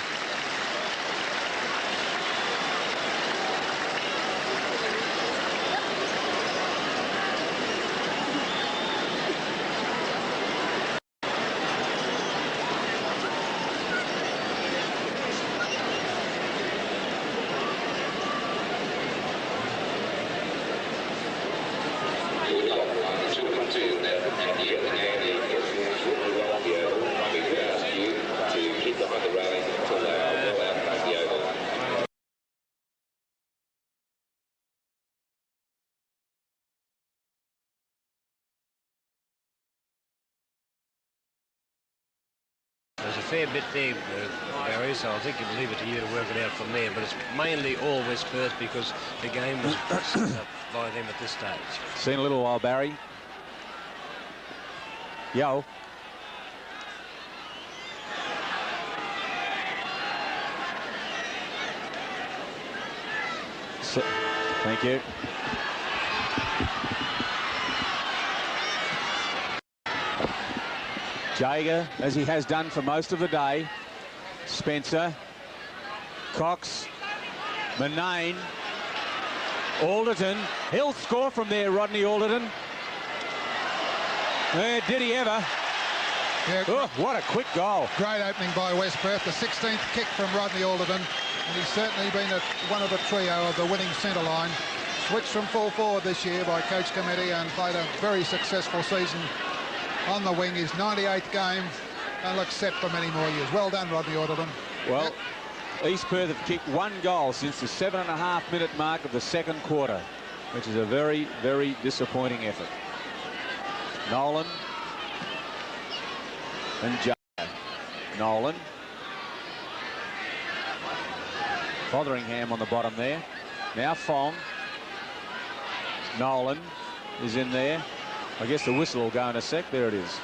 There's a fair bit there, Barry, so I think we'll leave it to you to work it out from there. But it's mainly all West Perth because the game was set up by them at this stage. Seen a little while, Barry. Yo. So, thank you. Jager, as he has done for most of the day. Spencer. Cox. Manane. Alderton. He'll score from there, Rodney Alderton. Did he ever? Yeah, oh, what a quick goal. Great opening by West Perth. The 16th kick from Rodney Alderton. And he's certainly been one of the trio of the winning centre line. Switched from full forward this year by Coach Committee and played a very successful season on the wing. His 98th game and looks set for many more years. Well done, Rodney Alderton. Well, East Perth have kicked one goal since the 7.5-minute mark of the second quarter, which is a very, very disappointing effort. Nolan and Jager. Nolan. Fotheringham on the bottom there. Now Fong. Nolan is in there. I guess the whistle will go in a sec. There it is.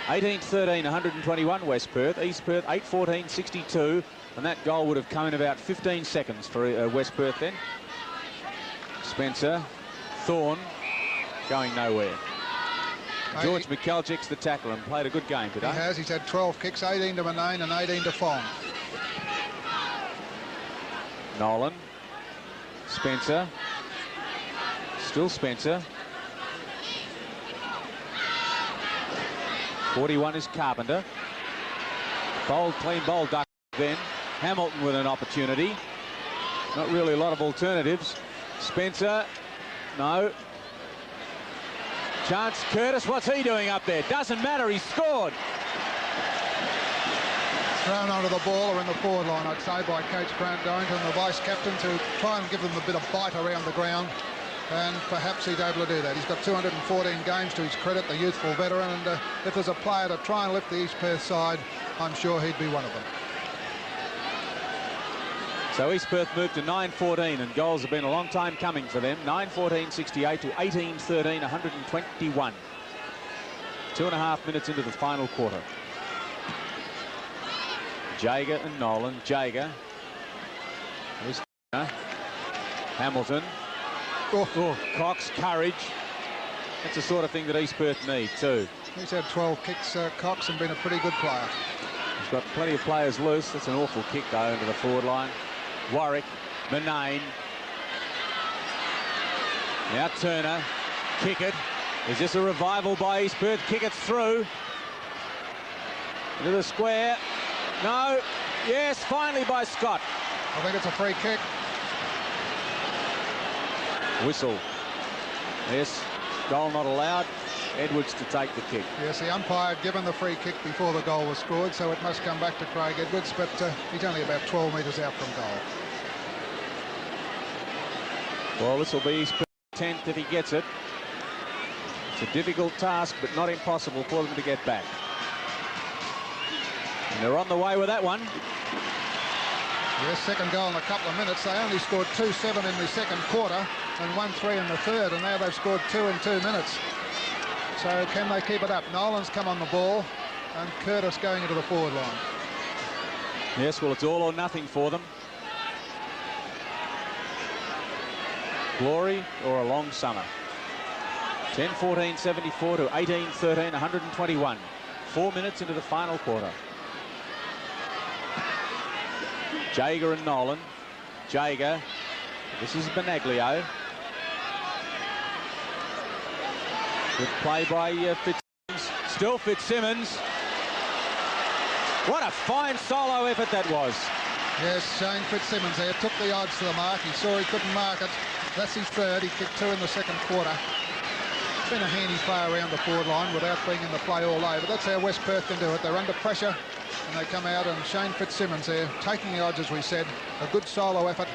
18-13, 121 West Perth. East Perth 8-14, 62. And that goal would have come in about 15 seconds for West Perth then. Spencer. Thorne. Going nowhere. George McCalchick's the tackler and played a good game today. He has. He's had 12 kicks, 18 to Manane and 18 to Fong. Nolan. Spencer. Still Spencer. 41 is Carpenter. Bold, clean bowl duck then. Hamilton with an opportunity. Not really a lot of alternatives. Spencer. No. Chance Curtis, what's he doing up there? Doesn't matter, he scored. Thrown onto the ball or in the forward line, I'd say, by Coach Grant Dorrington, the vice-captain, to try and give them a bit of bite around the ground. And perhaps he's able to do that. He's got 214 games to his credit, the youthful veteran, and if there's a player to try and lift the East Perth side, I'm sure he'd be one of them. So East Perth moved to 9-14, and goals have been a long time coming for them. 9-14, 68 to 18-13, 121. 2.5 minutes into the final quarter. Jager and Nolan. Jager. Hamilton. Oh, Cox, courage. That's the sort of thing that East Perth need too. He's had 12 kicks, Cox, and been a pretty good player. He's got plenty of players loose. That's an awful kick though into the forward line. Warwick, Manane. Now Turner, kick it. Is this a revival by East Perth? Kick it through. Into the square. No. Yes, finally by Scott. I think it's a free kick. Whistle. Yes, goal not allowed. Edwards to take the kick. Yes, the umpire had given the free kick before the goal was scored, so it must come back to Craig Edwards, but he's only about 12 metres out from goal. Well, this will be his 10th if he gets it. It's a difficult task, but not impossible for them to get back. And they're on the way with that one. Yes, second goal in a couple of minutes. They only scored 2-7 in the second quarter and 1-3 in the third, and now they've scored 2 in 2 minutes. So can they keep it up? Nolan's come on the ball, and Curtis going into the forward line. Yes, well, it's all or nothing for them. Glory or a long summer. 10-14-74 to 18-13, 121. 4 minutes into the final quarter. Jaeger and Nolan. Jaeger. This is Benaglio. Good play by Fitzsimmons. Still Fitzsimmons. What a fine solo effort that was. Yes, Shane Fitzsimmons there took the odds to the mark. He saw he couldn't mark it. That's his third. He kicked 2 in the second quarter. Been a handy play around the forward line without being in the play all over. That's how West Perth can do it. They're under pressure and they come out, and Shane Fitzsimmons there taking the odds, as we said. A good solo effort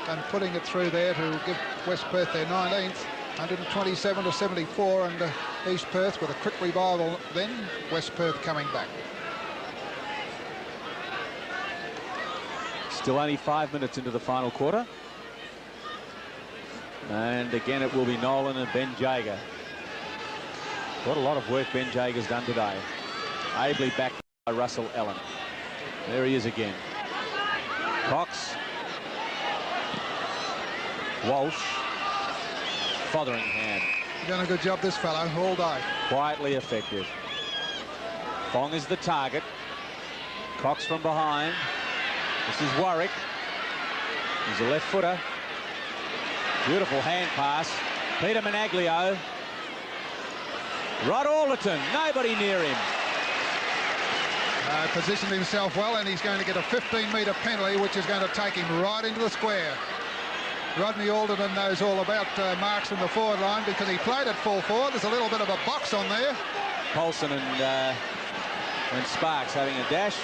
and putting it through there to give West Perth their 19th. 127 to 74, and East Perth with a quick revival then. West Perth coming back. Still only 5 minutes into the final quarter. And again, it will be Nolan and Ben Jaeger. What a lot of work Ben Jaeger's done today. Ably backed by Russell Allen. There he is again. Cox. Walsh. Fotheringham. Done a good job, this fellow, all day. Quietly effective. Fong is the target. Cox from behind. This is Warwick. He's a left footer. Beautiful hand pass. Peter Benaglio. Rod Alderton, nobody near him. Positioned himself well, and he's going to get a 15-metre penalty, which is going to take him right into the square. Rodney Alderton knows all about marks from the forward line because he played at full forward. There's a little bit of a box on there. Paulson and Sparks having a dash.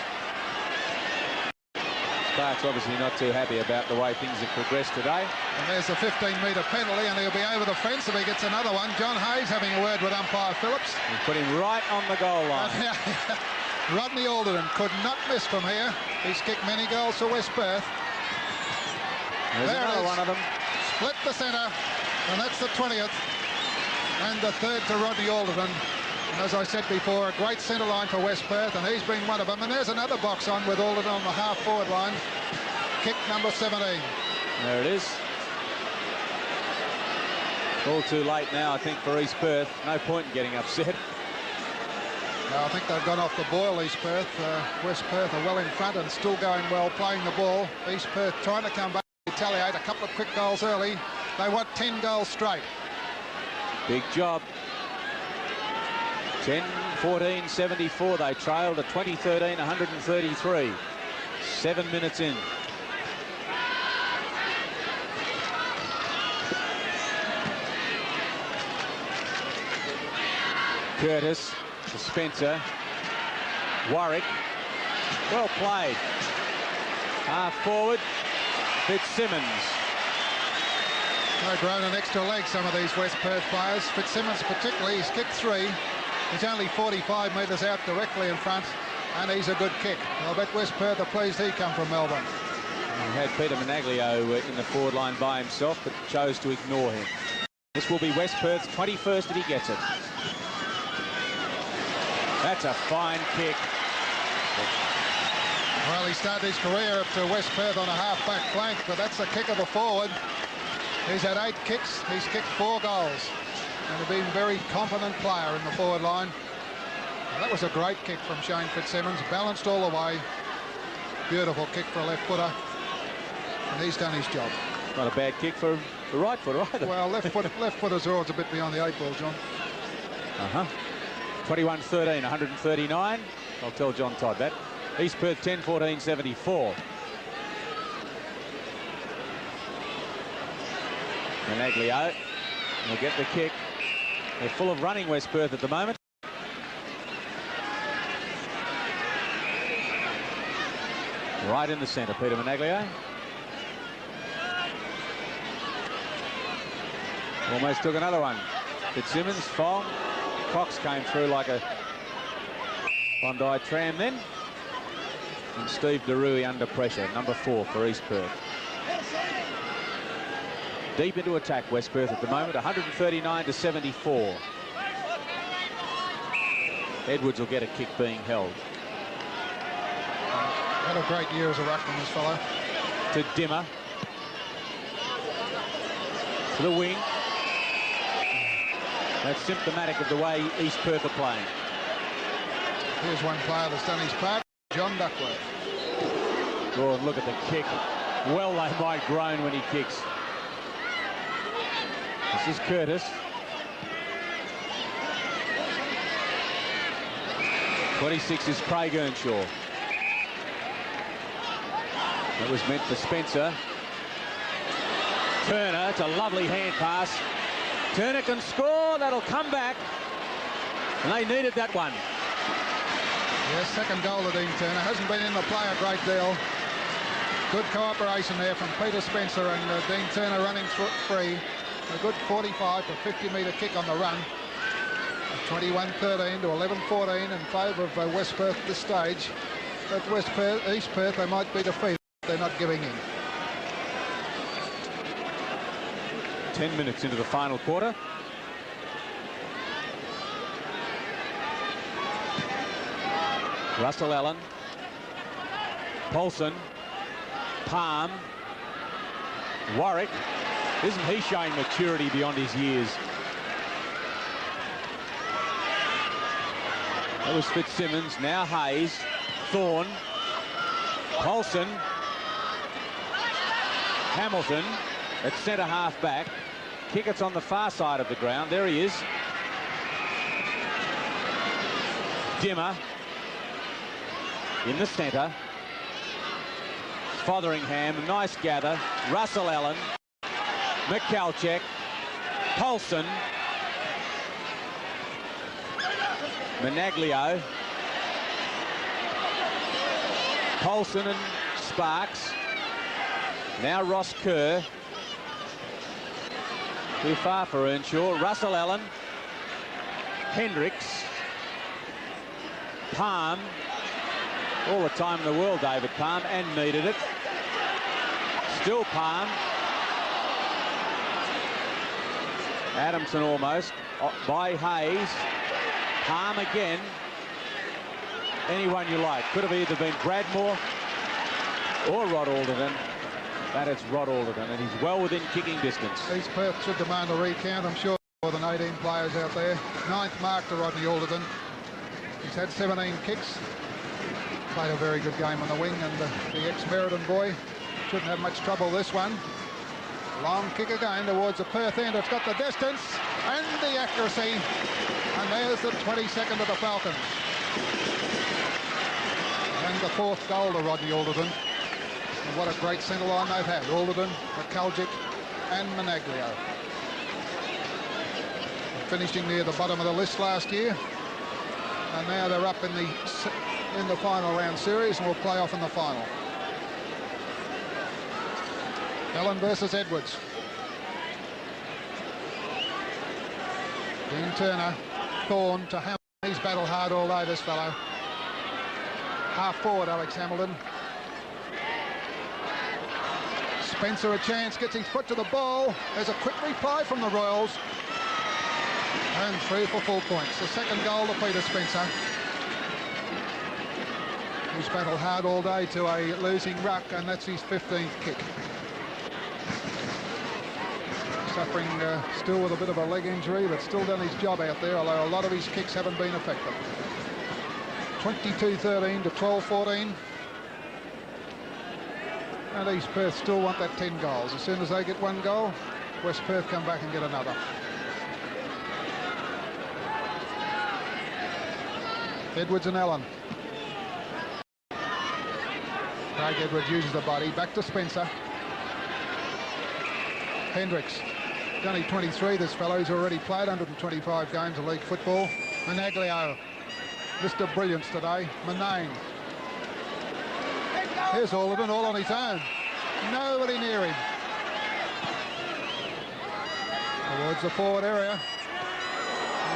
Sparks obviously not too happy about the way things have progressed today. And there's a 15-metre penalty, and he'll be over the fence if he gets another one. John Hayes having a word with umpire Phillips. He put him right on the goal line. Rodney Alderton could not miss from here. He's kicked many goals for West Perth. There's another one of them. Split the centre, and that's the 20th. And the third to Rodney Alderton. And as I said before, a great centre line for West Perth, and he's been one of them. And there's another box on with Alderton on the half-forward line. Kick number 17. There it is. All too late now, I think, for East Perth. No point in getting upset. I think they've gone off the boil, East Perth. West Perth are well in front and still going well, playing the ball. East Perth trying to come back, retaliate. A couple of quick goals early. They want 10 goals straight. Big job. 10-14-74. They trailed at 20-13, 133. 7 minutes in. Curtis to Spencer. Warwick. Well played. Half forward. Fitzsimmons. They've grown an extra leg, some of these West Perth players. Fitzsimmons particularly, he's kicked 3. He's only 45 metres out directly in front, and he's a good kick. I'll bet West Perth are pleased he come from Melbourne. He had Peter Benaglio in the forward line by himself, but chose to ignore him. This will be West Perth's 21st if he gets it. That's a fine kick. Well, he started his career up to West Perth on a half-back flank, but that's the kick of the forward. He's had 8 kicks. He's kicked 4 goals. And been a very competent player in the forward line. And that was a great kick from Shane Fitzsimmons. Balanced all the way. Beautiful kick for a left footer. And he's done his job. Not a bad kick for the right footer either. Well, left footers are always a bit beyond the 8 ball, John. 21-13, 139. I'll tell John Todd that. East Perth 10-14-74. Benaglio will get the kick. They're full of running, West Perth, at the moment. Right in the centre, Peter Benaglio. Almost took another one. Fitzsimmons, Fong. Cox came through like a Bondi tram then. And Steve DeRuy under pressure, number 4 for East Perth. Deep into attack, West Perth at the moment, 139-74. Edwards will get a kick being held. Had a great year as a ruckman, this fellow. To Dimmer. To the wing. That's symptomatic of the way East Perth are playing. Here's one player that's done his part, John Duckworth. Oh, and look at the kick. Well, they might groan when he kicks. This is Curtis. 26 is Craig Earnshaw. That was meant for Spencer. Turner, it's a lovely hand pass. Turner can score, that'll come back. And they needed that one. Yes, second goal of Dean Turner. Hasn't been in the play a great deal. Good cooperation there from Peter Spencer and Dean Turner running free. A good 45 to 50-metre kick on the run. 21-13 to 11-14 in favour of West Perth at this stage. At East Perth, they might be defeated. They're not giving in. 10 minutes into the final quarter. Russell Allen. Paulson. Palm. Warwick. Isn't he showing maturity beyond his years? That was Fitzsimmons. Now Hayes. Thorne. Paulson. Hamilton at centre half back. Kickett's on the far side of the ground. There he is. Dimmer in the centre. Fotheringham, nice gather. Russell Allen. McCalchek. Paulson. Menaglio. Paulson and Sparks. Now Ross Kerr. Too far for Earnshaw. Russell Allen. Hendricks. Palm. All the time in the world, David Palm, and needed it. Still Palm. Adamson almost. By Hayes. Palm again. Anyone you like. Could have either been Bradmore or Rod Alderton. That is Rod Alderton, and he's well within kicking distance. East Perth should demand a recount, I'm sure, more than 18 players out there. 9th mark to Rodney Alderton. He's had 17 kicks. Played a very good game on the wing, and the ex-Meriden boy shouldn't have much trouble this one. Long kick again towards the Perth end. It's got the distance and the accuracy. And there's the 22nd of the Falcons. And the 4th goal to Rodney Alderton. And what a great centre line they've had. Alderton, McCalgic and Menaglio. Finishing near the bottom of the list last year. And now they're up in the final round series and will play off in the final. Allen versus Edwards. Dean Turner, Thorne to Hamilton. He's battled hard all day, this fellow. Half forward, Alex Hamilton. Spencer a chance, gets his foot to the ball. There's a quick reply from the Royals. And 3 for full points. The second goal to Peter Spencer. He's battled hard all day to a losing ruck, and that's his 15th kick. Suffering still with a bit of a leg injury, but still done his job out there, although a lot of his kicks haven't been effective. 22-13 to 12-14. And East Perth still want that 10 goals. As soon as they get 1 goal, West Perth come back and get another. Edwards and Allen. Craig Edwards uses the body. Back to Spencer. Hendricks. Only 23, this fellow. He's already played 125 games of league football. Menaglio. Mr. Brilliance today. Manane. Here's Alderton, all on his own. Nobody near him. Towards the forward area.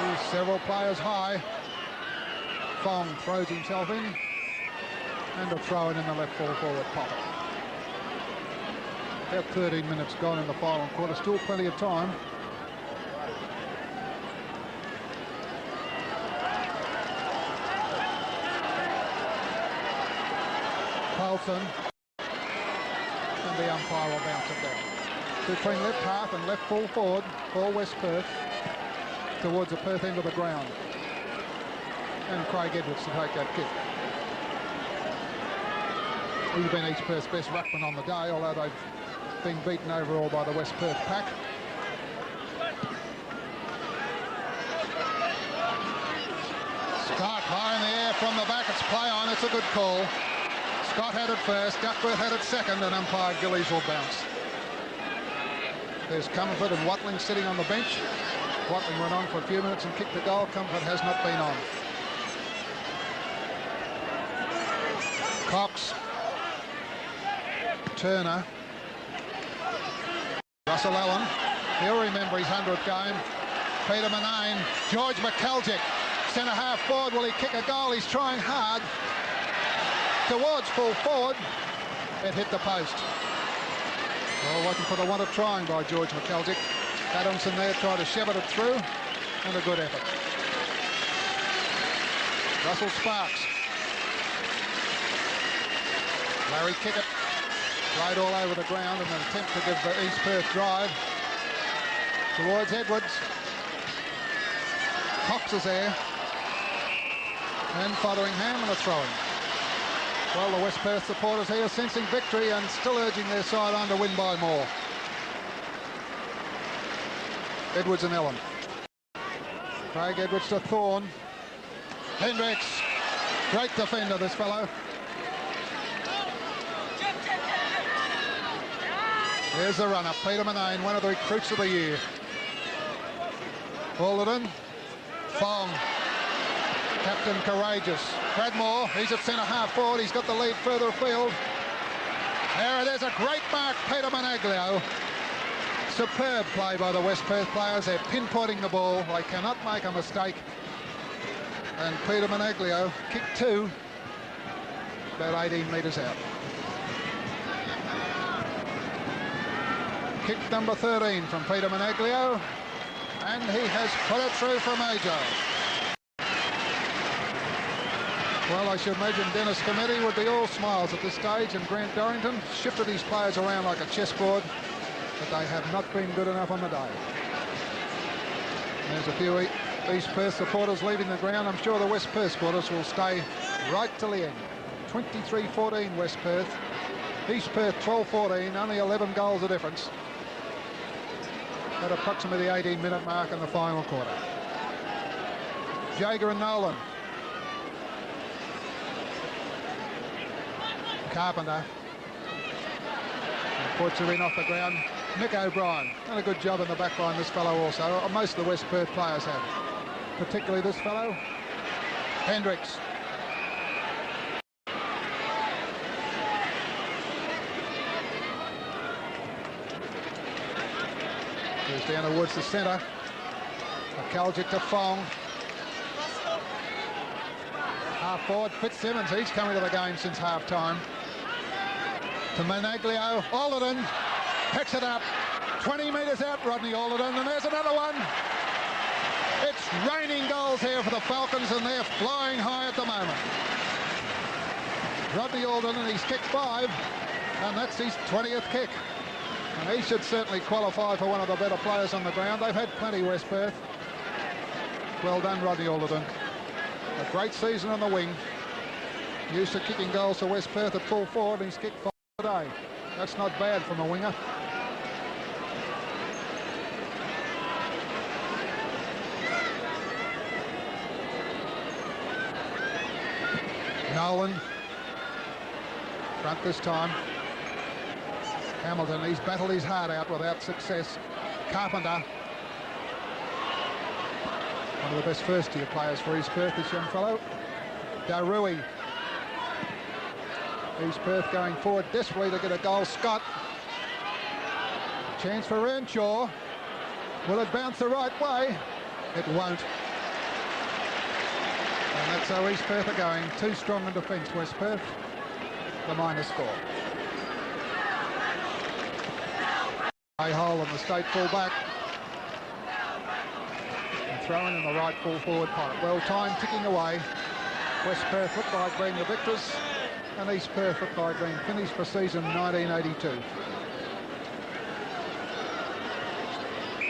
He's several players high. Fong throws himself in. And a throw in the left full forward pocket. About 13 minutes gone in the final quarter. Still plenty of time. Carlton. And the umpire will bounce it down. Between left half and left full forward for West Perth towards the Perth end of the ground. And Craig Edwards to take that kick. He's been East Perth's best ruckman on the day, although they've been beaten overall by the West Perth pack. Scott high in the air from the back. It's play on. It's a good call. Scott had it first. Duckworth had it second, and umpire Gillies will bounce. There's Comerford and Watling sitting on the bench. Watling went on for a few minutes and kicked the goal. Comerford has not been on. Cox. Turner. Russell Allen. He'll remember his 100th game. Peter Manane. George McKeljic. Centre half forward. Will he kick a goal? He's trying hard. Towards full forward. It hit the post. Well, looking for the one of trying by George McKeljic. Adamson there tried to shepherd it through. And a good effort. Russell Sparks. Larry Kickett. Played all over the ground in an attempt to give the East Perth drive. Towards Edwards. Cox is there. And Fotheringham and a throw-in. Well, the West Perth supporters here sensing victory and still urging their side on to win by more. Edwards and Ellen. Craig Edwards to Thorne. Hendricks. Great defender, this fellow. There's the run-up. Peter Manane, one of the recruits of the year. Alderton. Fong. Captain Courageous. Cradmore, he's at centre half forward. He's got the lead further afield. There's a great mark, Peter Managlio. Superb play by the West Perth players. They're pinpointing the ball. They cannot make a mistake. And Peter Managlio kicked two, about 18 metres out. Kick number 13 from Peter Managlio. And he has put it through for Major. Well, I should imagine Dennis Committee would be all smiles at this stage, and Grant Dorrington shifted his players around like a chessboard, but they have not been good enough on the day. There's a few East Perth supporters leaving the ground. I'm sure the West Perth supporters will stay right till the end. 23-14 West Perth. East Perth 12-14, only 11 goals of difference at approximately the 18-minute mark in the final quarter. Jager and Nolan. Carpenter. And puts her in off the ground. Nick O'Brien. Done a good job in the back line, this fellow also. Most of the West Perth players have. Particularly this fellow. Hendricks. Goes down towards the centre. McKeljic to Fong. Half forward, Fitzsimmons. He's coming to the game since half time. To Managlio. Alderton picks it up. 20 metres out, Rodney Alderton. And there's another one. It's raining goals here for the Falcons, and they're flying high at the moment. Rodney Alderton, he's kicked 5, and that's his 20th kick. And he should certainly qualify for one of the better players on the ground. They've had plenty, West Perth. Well done, Rodney Alderton. A great season on the wing. Used to kicking goals for West Perth at full forward, and he's kicked 5 today. That's not bad from a winger. Nolan. Front this time. Hamilton, he's battled his heart out without success. Carpenter. One of the best first-year players for East Perth, this young fellow. Darui. East Perth going forward desperately to get a goal. Scott. Chance for Renshaw. Will it bounce the right way? It won't. And that's how East Perth are going. Too strong in defence, West Perth. the minus score. A hole in the state full-back. And thrown in the right full-forward pocket. Well timed, ticking away. West Perth looked like being the victors, and East Perth looked like being finished for season 1982.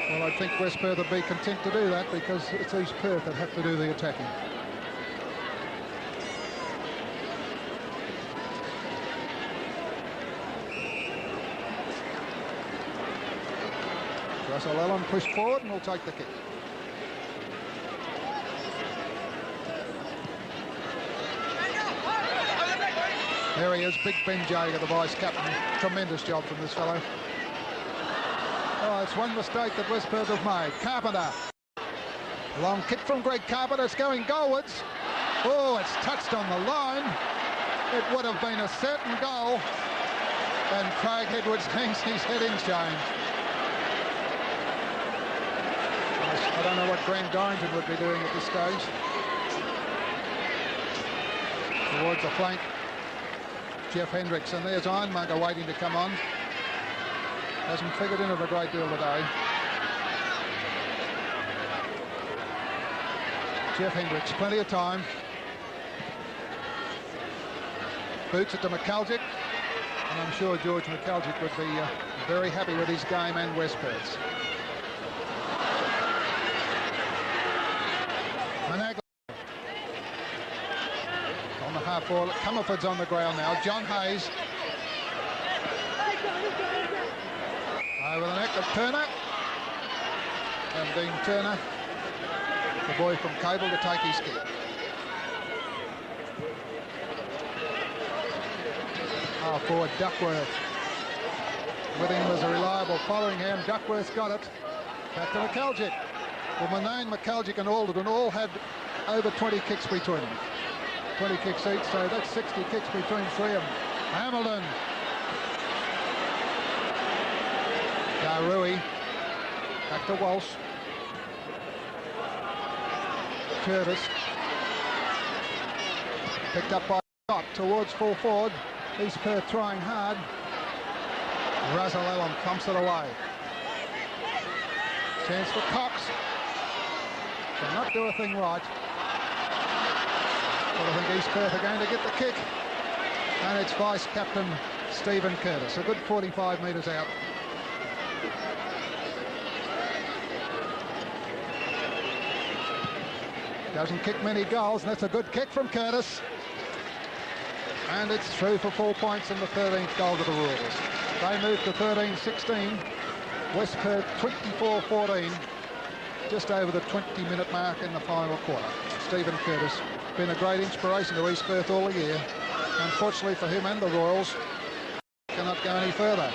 Well, I think West Perth would be content to do that because it's East Perth that have to do the attacking. Russell Allen pushed forward and will take the kick. There he is, Big Ben Jager, the vice-captain. Tremendous job from this fellow. Oh, it's one mistake that West Perth have made. Carpenter. Long kick from Greg Carpenter. It's going goalwards. Oh, it's touched on the line. It would have been a certain goal. And Craig Edwards thinks his heading's changed. I don't know what Grant Dorrington would be doing at this stage. Towards the flank, Jeff Hendricks, and there's Ironmonger waiting to come on. Hasn't figured in it a great deal today. Jeff Hendricks, plenty of time. Boots it to McCalgic, and I'm sure George McCalgic would be very happy with his game and West Perth's. On the half forward, Comerford's on the ground now. John Hayes. Over the neck of Turner. And Dean Turner, the boy from Cable, to take his kick. Half forward, Duckworth. With him was a reliable Fotheringham. Duckworth's got it. Back to McCalgic. Well, Manane, McCalgic and Alderton all had over 20 kicks between them. 20 kicks each, so that's 60 kicks between three of them. Hamilton. Rui. Back to Walsh. Curtis. Picked up by Scott towards full forward. East Perth trying hard. Russell Allen thumps it away. Chance for Cox. Cannot do a thing right. But I think East Perth are going to get the kick. And it's vice-captain Stephen Curtis. A good 45 metres out. Doesn't kick many goals, and that's a good kick from Curtis. And it's through for 4 points and the 13th goal to the Rules. They move to 13-16. West Perth 24-14. Just over the 20-minute mark in the final quarter. Stephen Curtis, been a great inspiration to East Perth all the year. Unfortunately for him and the Royals, cannot go any further.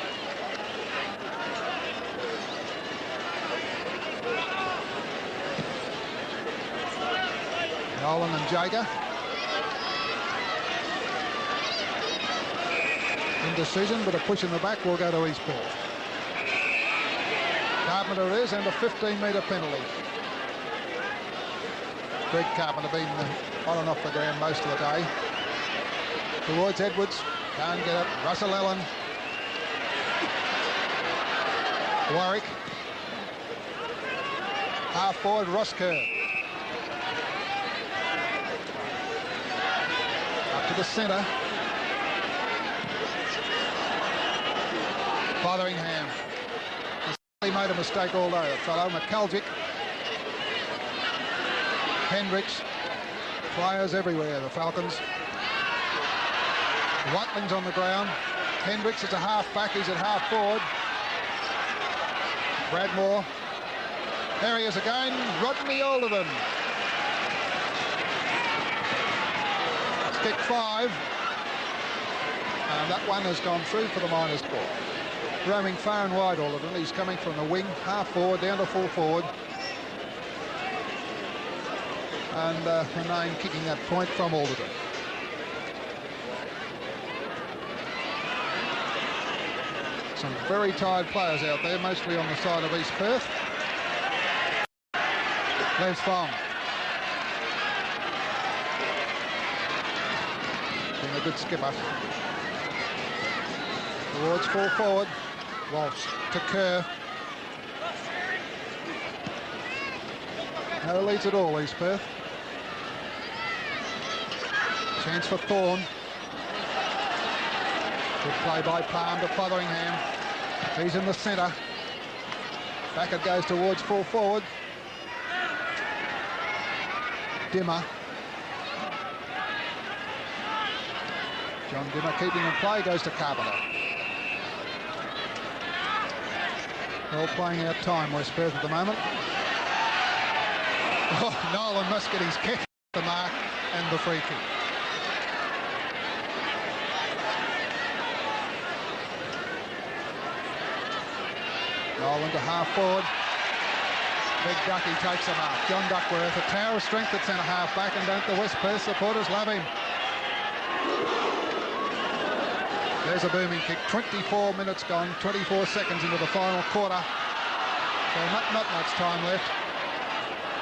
Nolan and Jager. Indecision, but a push in the back will go to East Perth. Carpenter is, and a 15-metre penalty. Greg Carpenter been on and off the ground most of the day. Towards Edwards, can't get it. Russell Allen. Warwick. Half forward, Ross Kerr. Up to the centre. Fotheringham. He made a mistake all day, the fellow. McCalgic. Hendricks. Players everywhere, the Falcons. Watling's on the ground. Hendricks is a half-back, he's at half-forward. Bradmore. There he is again, Rodney Alderton. It's kick 5. And that one has gone through for the minors' ball. Roaming far and wide, Alderton. He's coming from the wing, half-forward, down to full-forward. And Manane kicking that point from Alderton. Some very tired players out there, mostly on the side of East Perth. Les Fong. Being a good skipper. Towards full forward. Walsh to Kerr. No leads at all, East Perth. Chance for Thorne. Good play by Palm to Fotheringham. He's in the centre. Back it goes towards full forward. Dimmer. John Dimmer keeping in play, goes to Carpenter. All playing out time, West Perth at the moment. Oh, Nolan must get his kick, the mark and the free kick. Nolan to half forward. Big Ducky takes him up. John Duckworth, a tower of strength at centre half back, and don't the West Perth supporters love him. There's a booming kick. 24 minutes gone, 24 seconds into the final quarter. So not much time left.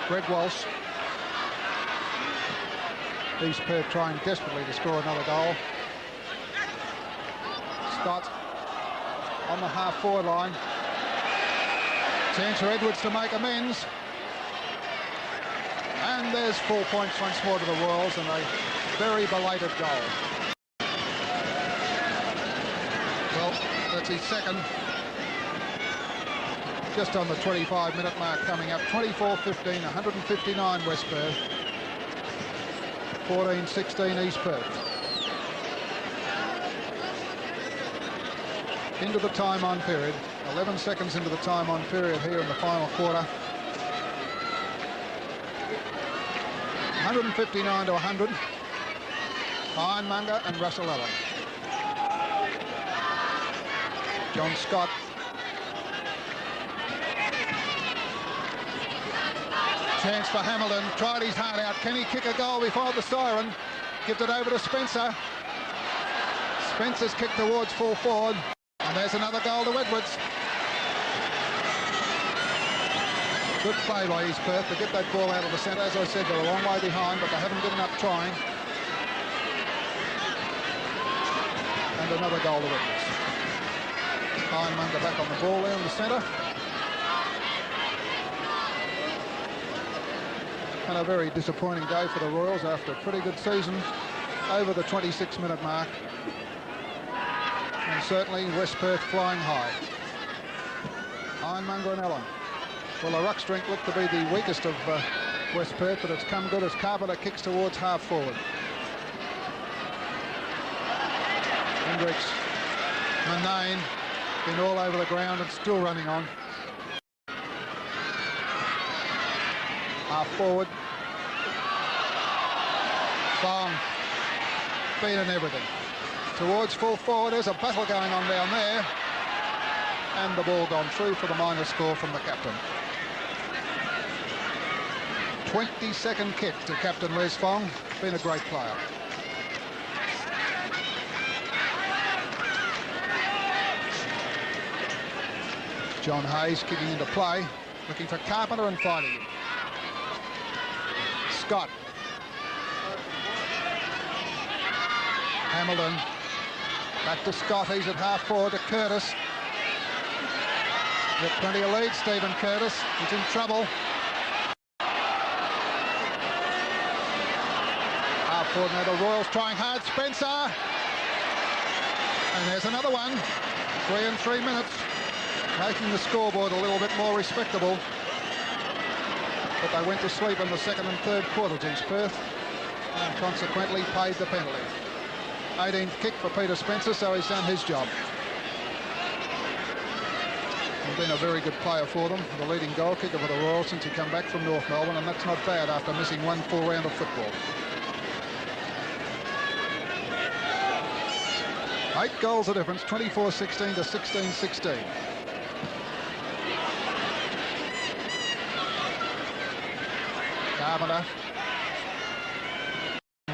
Greg Walsh. East Perth trying desperately to score another goal. Scott on the half-forward line. Chance for Edwards to make amends. And there's 4 points once more to the Royals, and a very belated goal. Well, that's his second. Just on the 25-minute mark coming up. 24-15, 159 West Perth. 14-16 East Perth. Into the time-on period. 11 seconds into the time-on period here in the final quarter. 159 to 100. Ironmonger and Russell Allen. John Scott. Chance for Hamilton. Tried his heart out. Can he kick a goal before the siren? Gives it over to Spencer. Spencer's kick towards full forward. And there's another goal to Edwards. Good play by East Perth to get that ball out of the centre. As I said, they're a long way behind, but they haven't given up trying. And another goal to Edwards. Ironmonger back on the ball there in the centre. And a very disappointing day for the Royals after a pretty good season over the 26-minute mark. And certainly West Perth flying high. Ironmonger and Allen. Well, the ruck strength looked to be the weakest of West Perth, but it's come good as Carpenter kicks towards half forward. Hendricks, Manane, been all over the ground and still running on. Half forward. Fong, beaten everything. Towards full forward, there's a battle going on down there. And the ball gone through for the minus score from the captain. 22nd kick to Captain Les Fong. Been a great player. John Hayes kicking into play, looking for Carpenter and finding him. Scott. Hamilton. Back to Scott, he's at half forward to Curtis. Got plenty of lead, Stephen Curtis. He's in trouble. Half forward now, the Royals trying hard. Spencer. And there's another one. 3 and 3 minutes. Making the scoreboard a little bit more respectable. But they went to sleep in the second and third quarters, East Perth, and consequently paid the penalty. 18th kick for Peter Spencer, so he's done his job. He's been a very good player for them, the leading goal kicker for the Royals since he come back from North Melbourne, and that's not bad after missing one full round of football. 8 goals the difference, 24-16 to 16-16. Carpenter.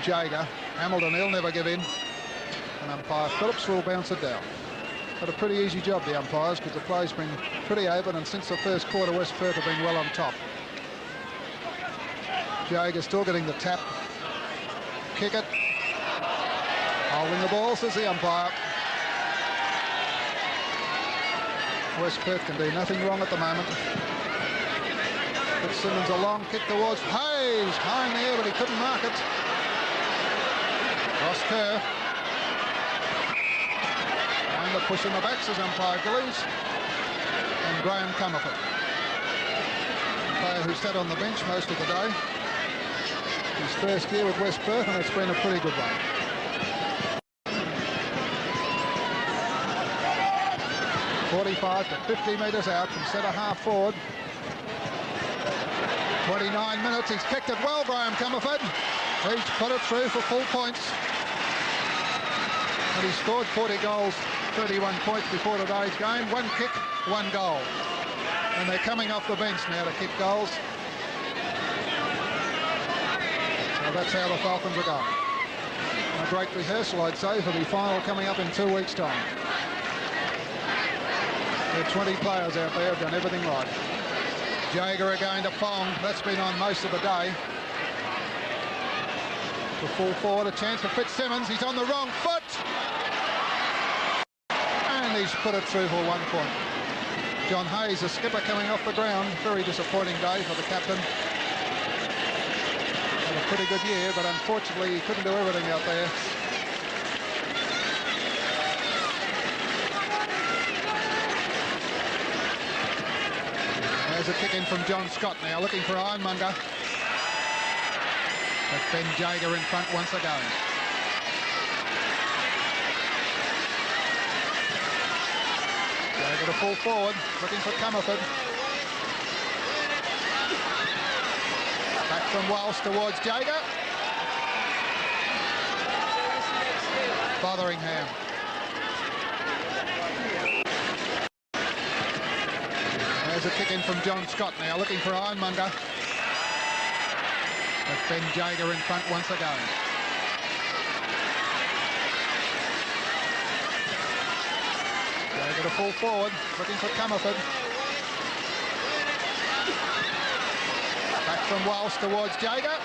Jager. Hamilton, he'll never give in. And umpire Phillips will bounce it down. Had a pretty easy job, the umpires, because the play's been pretty open, and since the first quarter, West Perth have been well on top. Jager still getting the tap. Kick it. Holding the ball, says the umpire. West Perth can do nothing wrong at the moment. Fitzsimmons a long kick towards Hayes. High in the air, but he couldn't mark it. Ross Kerr. And the push in the backs as umpire Gillies. And Graham Comerford. A player who sat on the bench most of the day. His first year with West Perth, and it's been a pretty good one. .45 to 50 metres out from centre half forward. 29 minutes, he's kicked it well, Graham Comerford. He's put it through for full points. And he scored 40 goals, 31 points before today's game. One kick, one goal. And they're coming off the bench now to kick goals. So that's how the Falcons are going. A great rehearsal, I'd say, for the final coming up in 2 weeks' time. There are 20 players out there who've done everything right. Jaeger again to Fong. That's been on most of the day. To full forward, a chance for Fitzsimmons. He's on the wrong foot. And he's put it through for 1 point. John Hayes, the skipper, coming off the ground. Very disappointing day for the captain. Had a pretty good year, but unfortunately he couldn't do everything out there. There's a kick in from John Scott now, looking for Ironmonger. But Ben Jaeger in front once again. Jaeger to full forward, looking for Comerford. Back from Walsh towards Jaeger. Fotheringham. There's a kick in from John Scott now, looking for Ironmonger. But Ben Jaeger in front once again. Jaeger to full forward, looking for Comerford. Back from Walsh towards Jaeger.